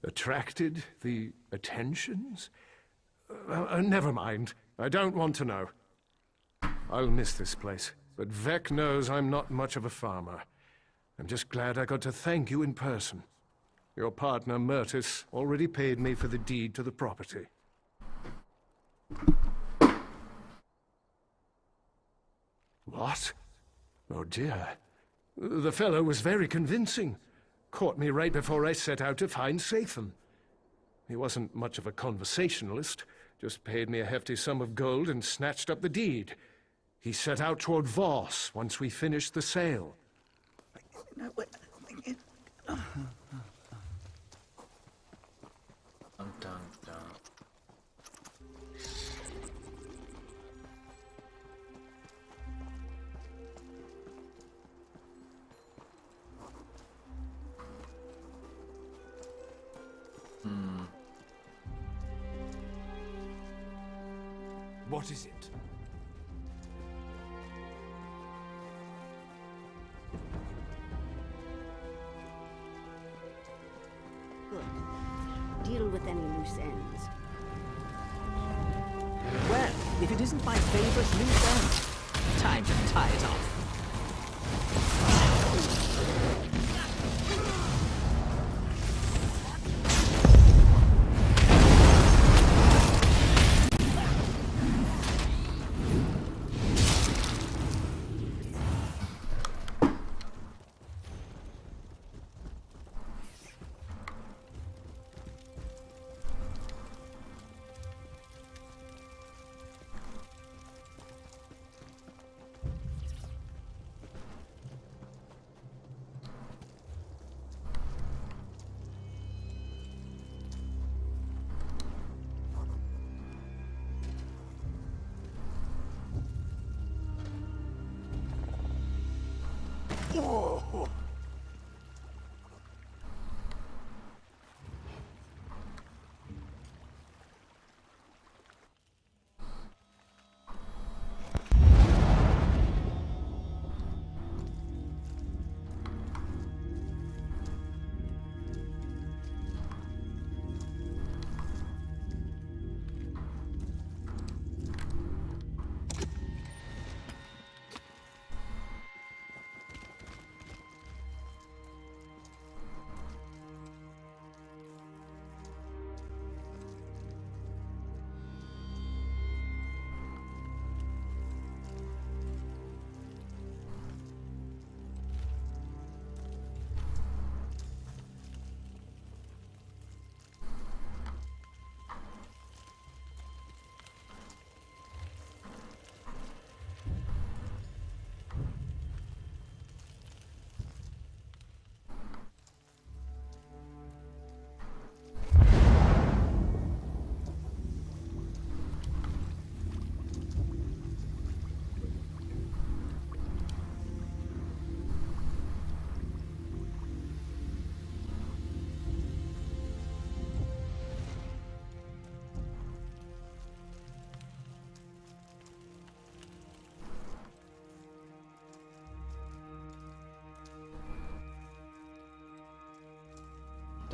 S7: Attracted? The attentions? Never mind. I don't want to know. I'll miss this place, but Vec knows I'm not much of a farmer. I'm just glad I got to thank you in person. Your partner, Myrtis, already paid me for the deed to the property. What? Oh dear. The fellow was very convincing. Caught me right before I set out to find Sathan. He wasn't much of a conversationalist, just paid me a hefty sum of gold and snatched up the deed. He set out toward Voss once we finished the sale.
S6: What is it?
S15: Good. Deal with any loose ends.
S3: Well, if it isn't my favorite loose end, time to tie it off.
S7: Whoa.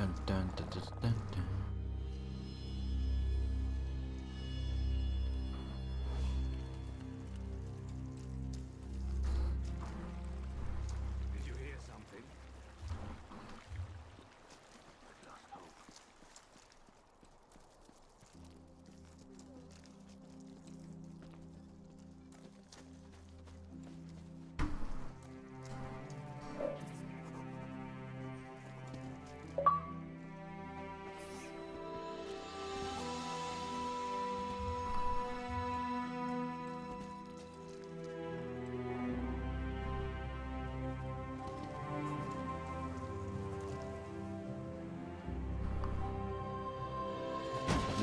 S1: Dun, dun, dun, dun, dun, dun.
S6: Did you hear something? Just hope.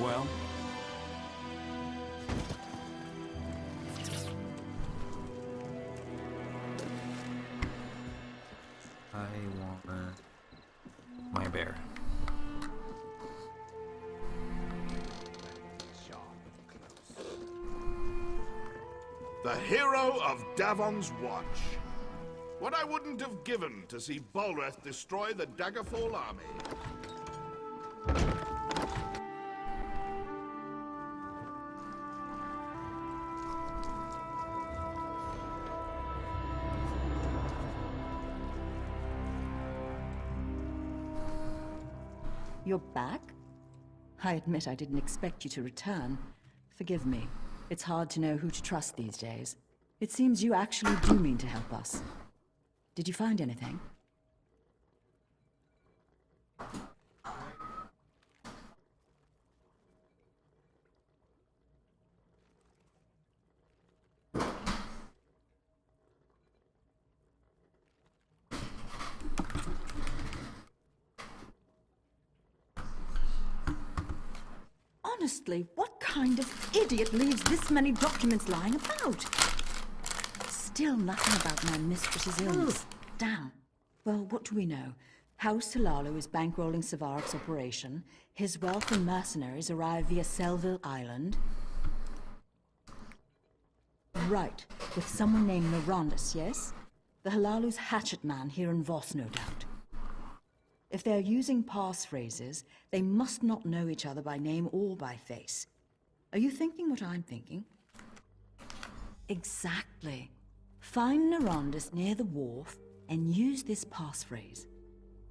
S7: Well?
S1: I want my bear.
S16: The hero of Davon's Watch. What I wouldn't have given to see Balreth destroy the Daggerfall army.
S14: You're back? I admit I didn't expect you to return. Forgive me. It's hard to know who to trust these days. It seems you actually do mean to help us. Did you find anything? Honestly, what kind of idiot leaves this many documents lying about? Still nothing about my mistress's illness. Damn. Well, what do we know? House Halalu is bankrolling Savaric's operation. His wealthy mercenaries arrive via Selville Island. Right, with someone named Mirandus, yes? The Halalu's hatchet man here in Voss, no doubt. If they're using passphrases, they must not know each other by name or by face. Are you thinking what I'm thinking? Exactly. Find Narandus near the wharf and use this passphrase.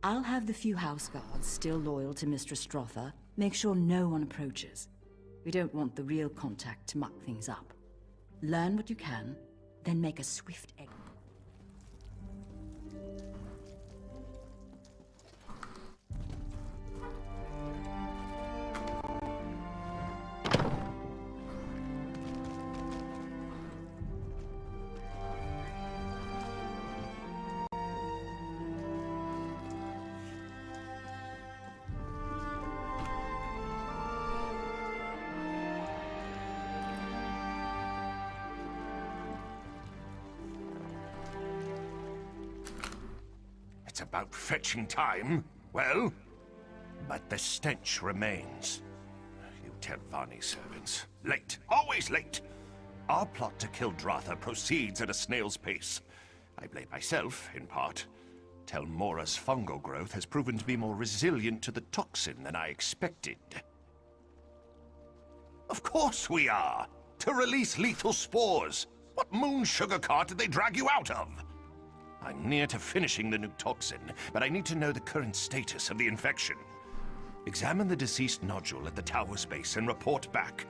S14: I'll have the few house guards still loyal to Mistress Strotha make sure no one approaches. We don't want the real contact to muck things up. Learn what you can, then make a swift exit.
S17: It's about fetching time, well? But the stench remains. You tell Vani's servants. Late, always late! Our plot to kill Dratha proceeds at a snail's pace. I blame myself, in part. Tell Mora's fungal growth has proven to be more resilient to the toxin than I expected. Of course we are! To release lethal spores! What moon sugar cart did they drag you out of? I'm near to finishing the new toxin, but I need to know the current status of the infection. Examine the deceased nodule at the tower's base and report back.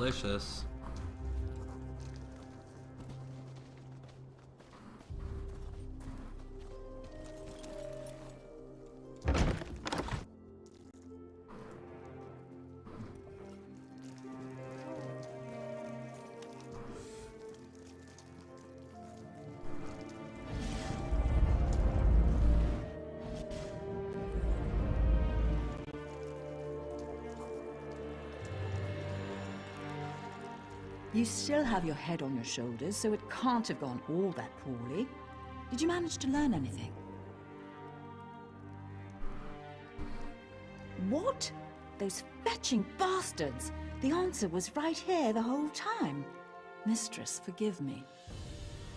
S1: delicious.
S14: You still have your head on your shoulders, so it can't have gone all that poorly. Did you manage to learn anything? What? Those fetching bastards! The answer was right here the whole time. Mistress, forgive me.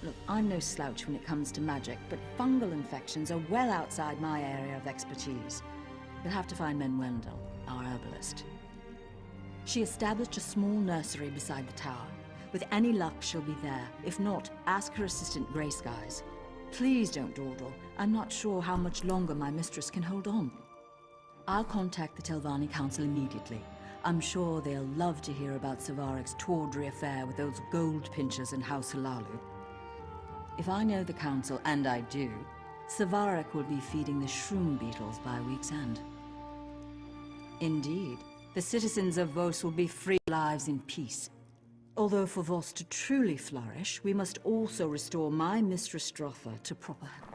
S14: Look, I'm no slouch when it comes to magic, but fungal infections are well outside my area of expertise. You'll have to find Menwendel, our herbalist. She established a small nursery beside the tower. With any luck, she'll be there. If not, ask her assistant Grey Skies. Please don't dawdle. I'm not sure how much longer my mistress can hold on. I'll contact the Telvanni Council immediately. I'm sure they'll love to hear about Savarek's tawdry affair with those gold pinchers in House Halalu. If I know the Council, and I do, Savarek will be feeding the shroom beetles by week's end. Indeed. The citizens of Vos will be free lives in peace. Although for Vos to truly flourish, we must also restore my Mistress Drotha to proper health.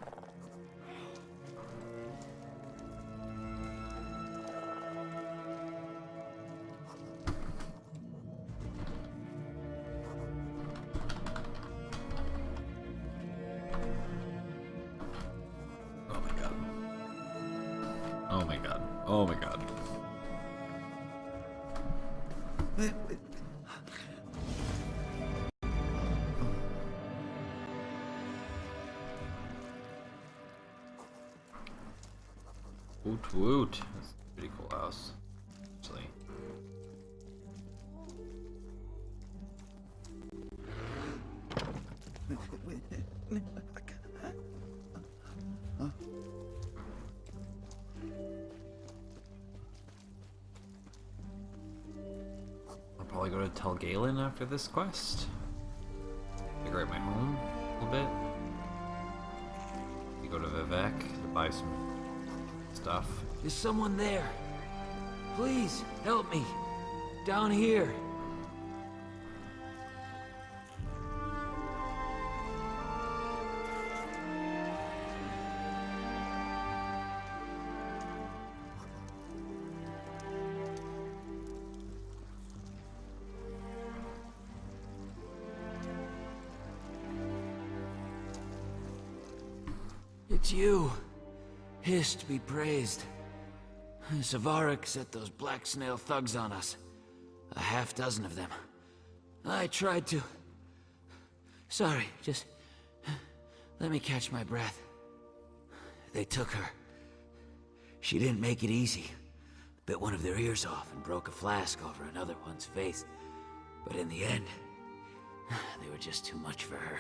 S1: Oh my god. Oh my god. Oh my god. Woot woot. That's a pretty cool house, actually. I'll probably go to tell Galen after this quest. Decorate my home a little bit. You go to Vivek to buy some stuff.
S18: Is someone there? Please, help me. Down here. It's you. Hist be praised. Savarek set those black snail thugs on us. A half dozen of them. I tried to... Sorry, just... let me catch my breath. They took her. She didn't make it easy. Bit one of their ears off and broke a flask over another one's face. But in the end, they were just too much for her.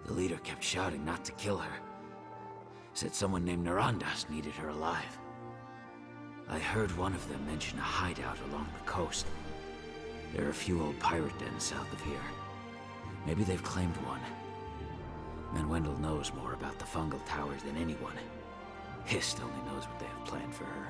S18: The leader kept shouting not to kill her. Said someone named Narandas needed her alive. I heard one of them mention a hideout along the coast. There are a few old pirate dens south of here. Maybe they've claimed one. Menwendel knows more about the fungal towers than anyone. Hist only knows what they have planned for her.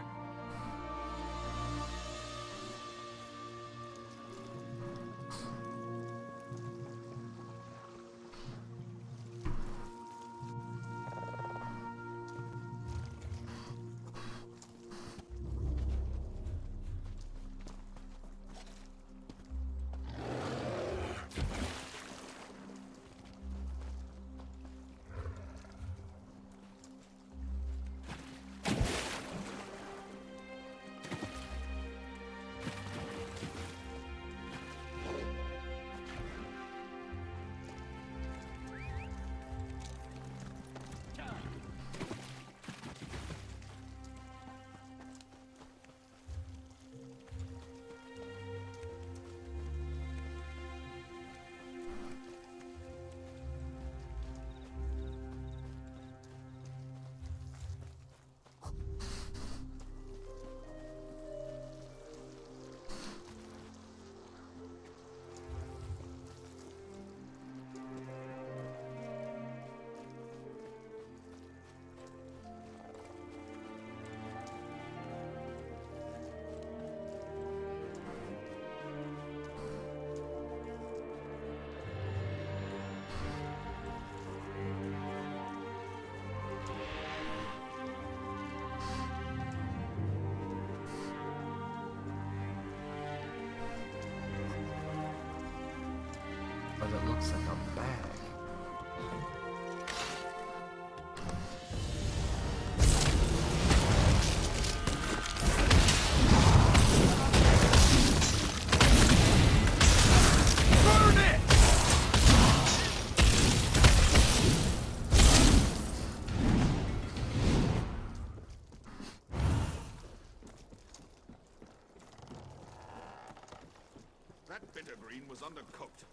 S16: That bitter green was undercooked.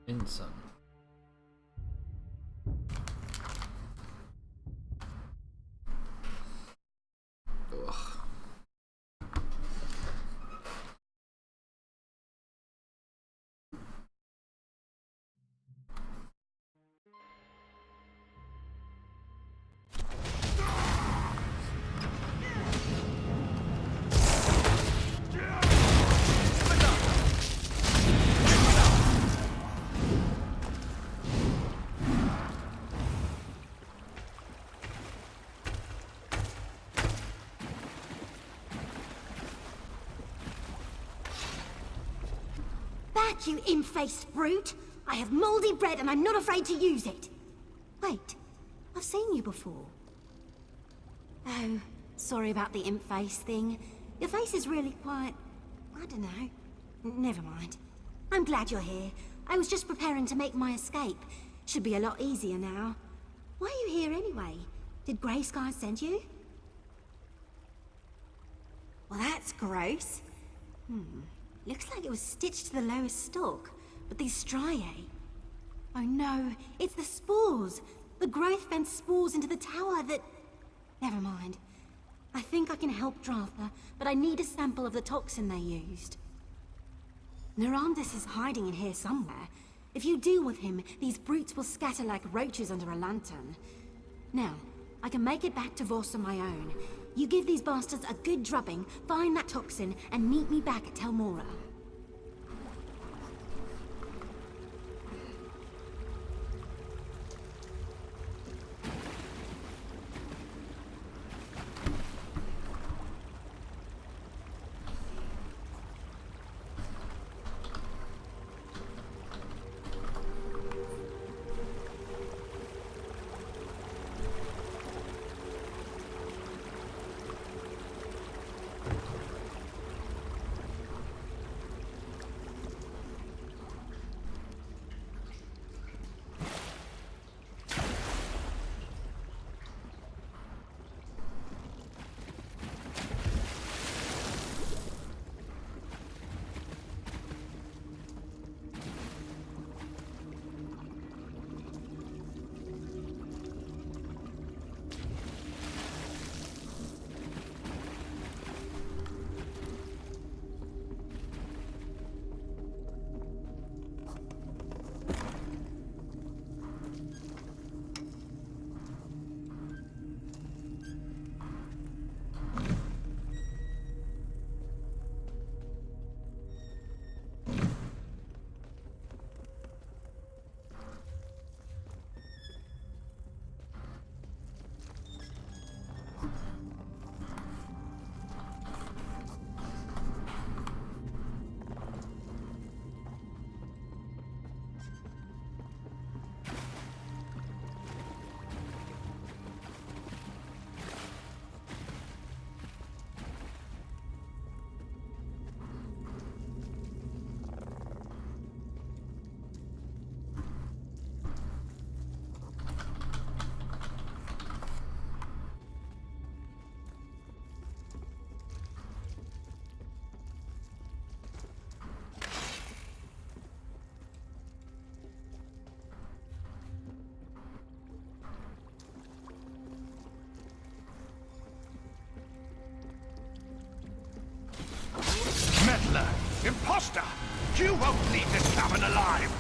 S1: Insun. Ugh.
S13: Back, you imp-faced brute! I have moldy bread and I'm not afraid to use it! Wait, I've seen you before. Oh, sorry about the imp face thing. Your face is really quite... I don't know. Never mind. I'm glad you're here. I was just preparing to make my escape. Should be a lot easier now. Why are you here anyway? Did Grey Sky send you? Well, that's gross. Looks like it was stitched to the lowest stalk, but these striae... Oh no, it's the spores! The growth fence spores into the tower that... Never mind. I think I can help Dratha, but I need a sample of the toxin they used. Narandis is hiding in here somewhere. If you deal with him, these brutes will scatter like roaches under a lantern. Now, I can make it back to Voss on my own. You give these bastards a good drubbing, find that toxin, and meet me back at Tel Mora.
S17: Meddler! Imposter! You won't leave this cabin alive!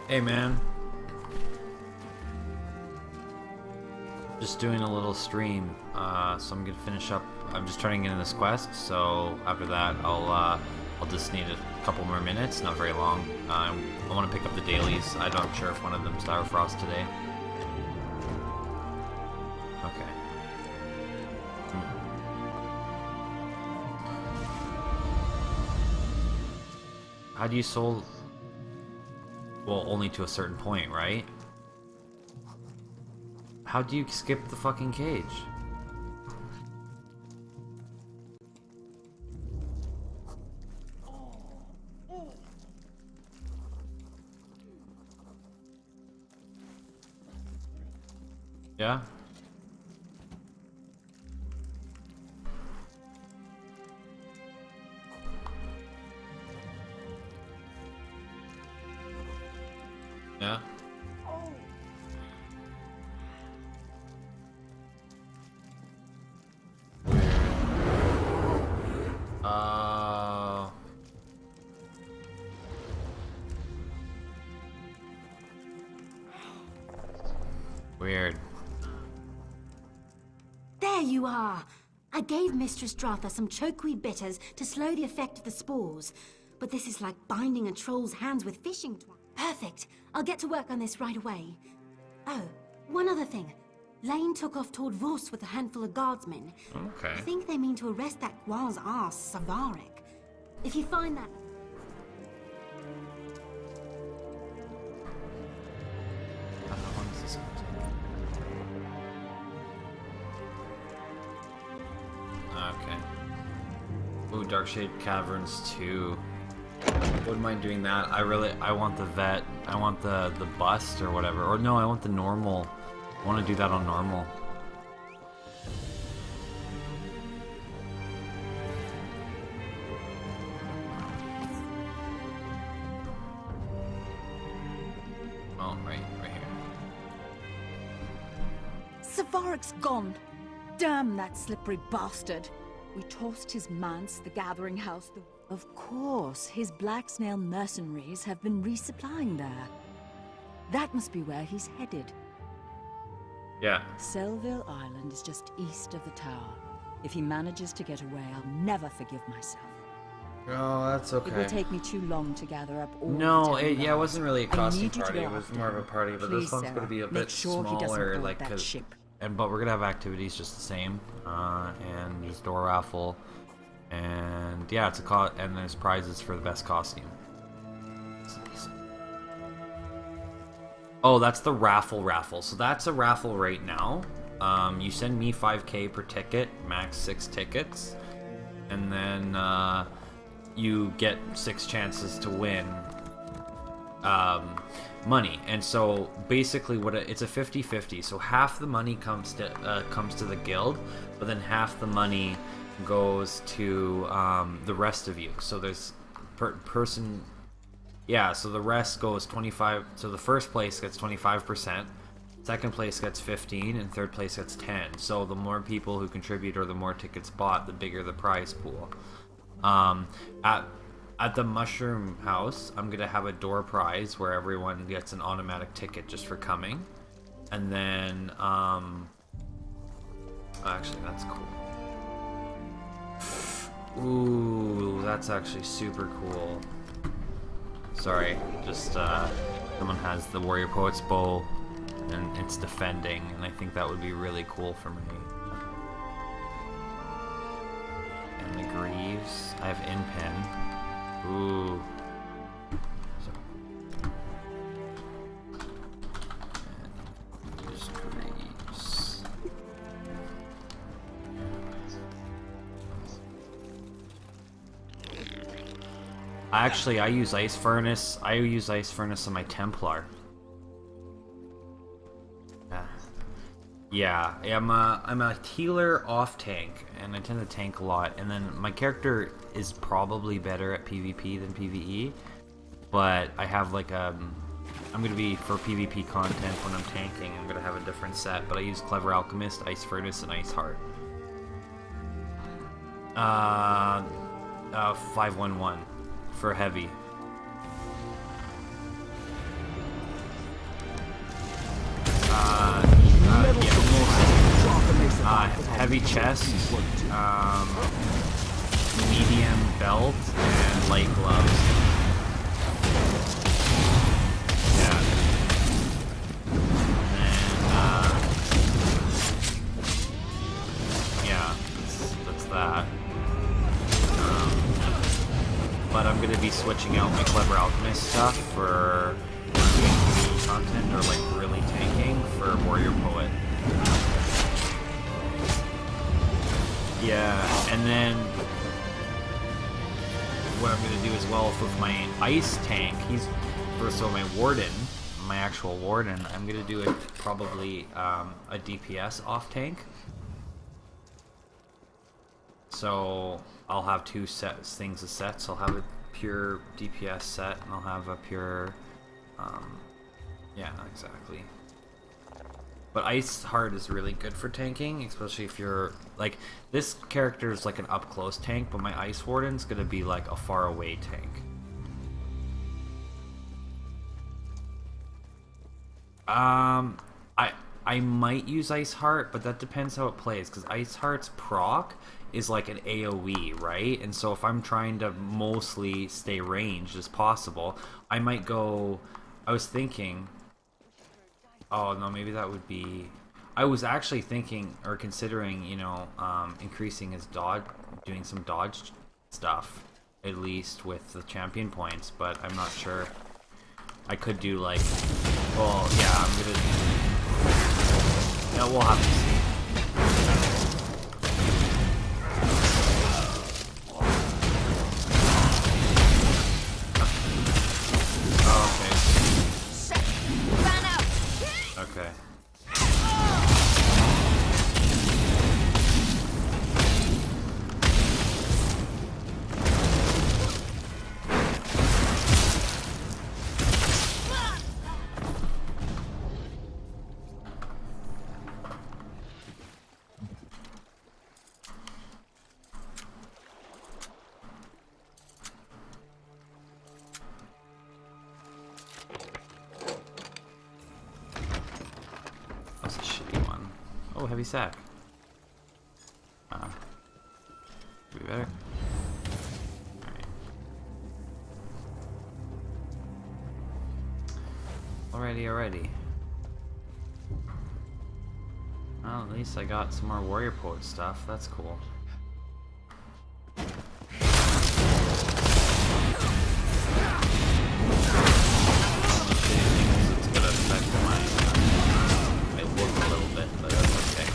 S1: Hey man. Just doing a little stream, so I'm gonna finish up. I'm just turning in this quest, so after that I'll just need a couple more minutes, not very long. I want to pick up the dailies. I'm not sure if one of them's Dire Frost today. Okay. How do you soul? Well, only to a certain point, right? How do you skip the fucking cage? Yeah? Yeah? Weird.
S13: There you are! I gave Mistress Drotha some chokeweed bitters to slow the effect of the spores. But this is like binding a troll's hands with fishing twine. Perfect! I'll get to work on this right away. Oh, one other thing. Lane took off toward Vos with a handful of guardsmen.
S1: Okay.
S13: I think they mean to arrest that Gwal's ass, Savaric. If you find that...
S1: How long is this gonna take? Okay. Ooh, Darkshade Caverns 2. Wouldn't mind doing that. I want the vet. I want the bust or whatever. Or no, I want the normal. I want to do that on normal. Oh, right here.
S11: Savaric's gone. Damn that slippery bastard. We tossed his manse, the gathering house, Of course, his black snail mercenaries have been resupplying there. That must be where he's headed.
S1: Yeah.
S11: Selville Island is just east of the tower. If he manages to get away, I'll never forgive myself.
S1: Oh, that's okay.
S11: It will take me too long to gather up all
S1: No,
S11: the
S1: it wasn't really a costume
S11: party.
S1: party. It was more of a party, but
S11: Please,
S1: this one's going to be a
S11: Sarah,
S1: bit
S11: make sure he doesn't
S1: smaller,
S11: board
S1: like,
S11: that
S1: 'cause-
S11: ship.
S1: but we're gonna have activities just the same, and there's door raffle, and yeah, it's a and there's prizes for the best costume. Oh, that's the raffle. So that's a raffle right now. You send me 5K per ticket, max 6 tickets, and then you get 6 chances to win money. And so basically it's a 50-50. So half the money comes to the guild, but then half the money goes to the rest of you. So there's person. Yeah, so the rest goes 25. So the first place gets 25%, second place gets 15, and third place gets 10. So the more people who contribute or the more tickets bought, the bigger the prize pool. At the Mushroom House, I'm gonna have a door prize where everyone gets an automatic ticket just for coming, and then actually that's cool. Ooh, that's actually super cool. Sorry, just someone has the Warrior Poet's Bow and it's defending, and I think that would be really cool for me. And the Greaves, I have Inpin. Ooh. And there's Greaves. Actually, I use Ice Furnace. I use Ice Furnace on my Templar. Yeah, I'm a healer off tank, and I tend to tank a lot. And then my character is probably better at PvP than PvE, but I have like I'm gonna be for PvP content when I'm tanking. I'm gonna have a different set, but I use Clever Alchemist, Ice Furnace, and Ice Heart. 511 for heavy. heavy chest, medium belt, and light gloves. Yeah. And then, yeah, that's that. But I'm gonna be switching out my Clever Alchemist stuff for PvP content, or like really tanking for Warrior Poet. Yeah, and then what I'm gonna do as well with my ice tank, so my warden, my actual warden, I'm gonna do it probably a DPS off tank. So I'll have two things of sets. I'll have a pure DPS set, and I'll have a pure, yeah, exactly. But Ice Heart is really good for tanking, especially if you're, like, this character is like an up-close tank, but my Ice Warden's gonna be like a far-away tank. I might use Ice Heart, but that depends how it plays, because Ice Heart's proc is like an AoE, right? And so if I'm trying to mostly stay ranged as possible, I might go... I was thinking... Oh, no, maybe that would be... I was actually thinking, or considering, you know, increasing his dodge, doing some dodge stuff, at least with the champion points, but I'm not sure. I could do, like... Well, yeah, I'm gonna... Yeah, we'll have to see. Okay. That's a shitty one. Oh, heavy sack. Could be better. Alright. Alrighty. Well, at least I got some more Warrior Poet stuff. That's cool. It's gonna affect my look a little bit, but that's okay.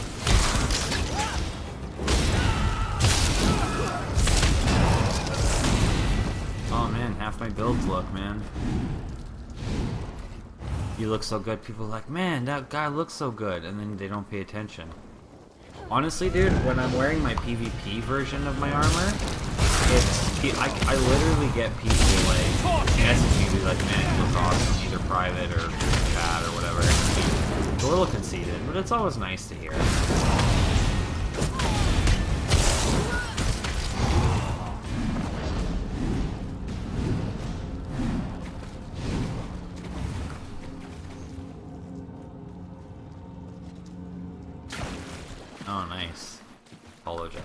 S1: Oh man, half my builds look, man. You look so good, people are like, man, that guy looks so good, and then they don't pay attention. Honestly, dude, when I'm wearing my PvP version of my armor, I literally get people like messaging me like, man, you look awesome, either private or chat or whatever. It's a little conceited, but it's always nice to hear. Oh, nice. Apologize.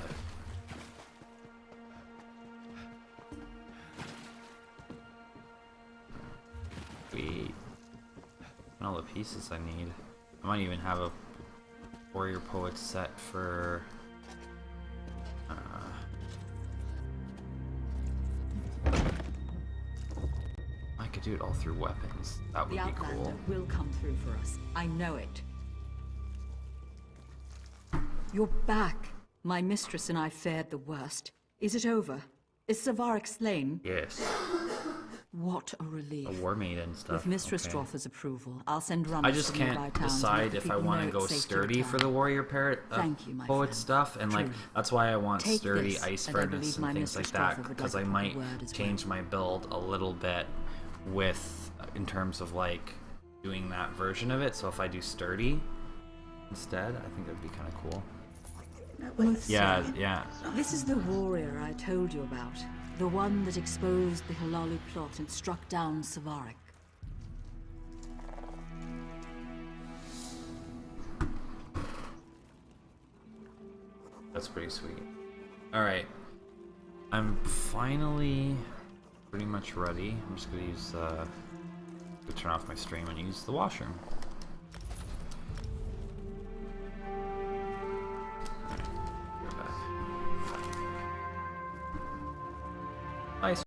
S1: Sweet. And all the pieces I need. I might even have a Warrior Poet set for... I could do it all through weapons. That would be cool.
S14: The Outlander will come through for us. I know it. You're back. My mistress and I fared the worst. Is it over? Is Sadrith slain?
S1: Yes.
S14: What a relief.
S1: A war maiden stuff.
S14: With Mistress
S1: okay.
S14: Drotha's approval, I'll send runners.
S1: I just can't decide if I want to go sturdy for the Warrior Poet stuff, and like that's why I want sturdy Ice Furnace and things like that, because I might change my build a little bit with in terms of like doing that version of it. So if I do sturdy instead, I think it would be kind of cool. Yeah.
S14: This is the warrior I told you about. The one that exposed the Hilali plot and struck down Sadrith.
S1: That's pretty sweet. Alright. I'm finally pretty much ready. I'm just gonna use to turn off my stream and use the washroom. Nice.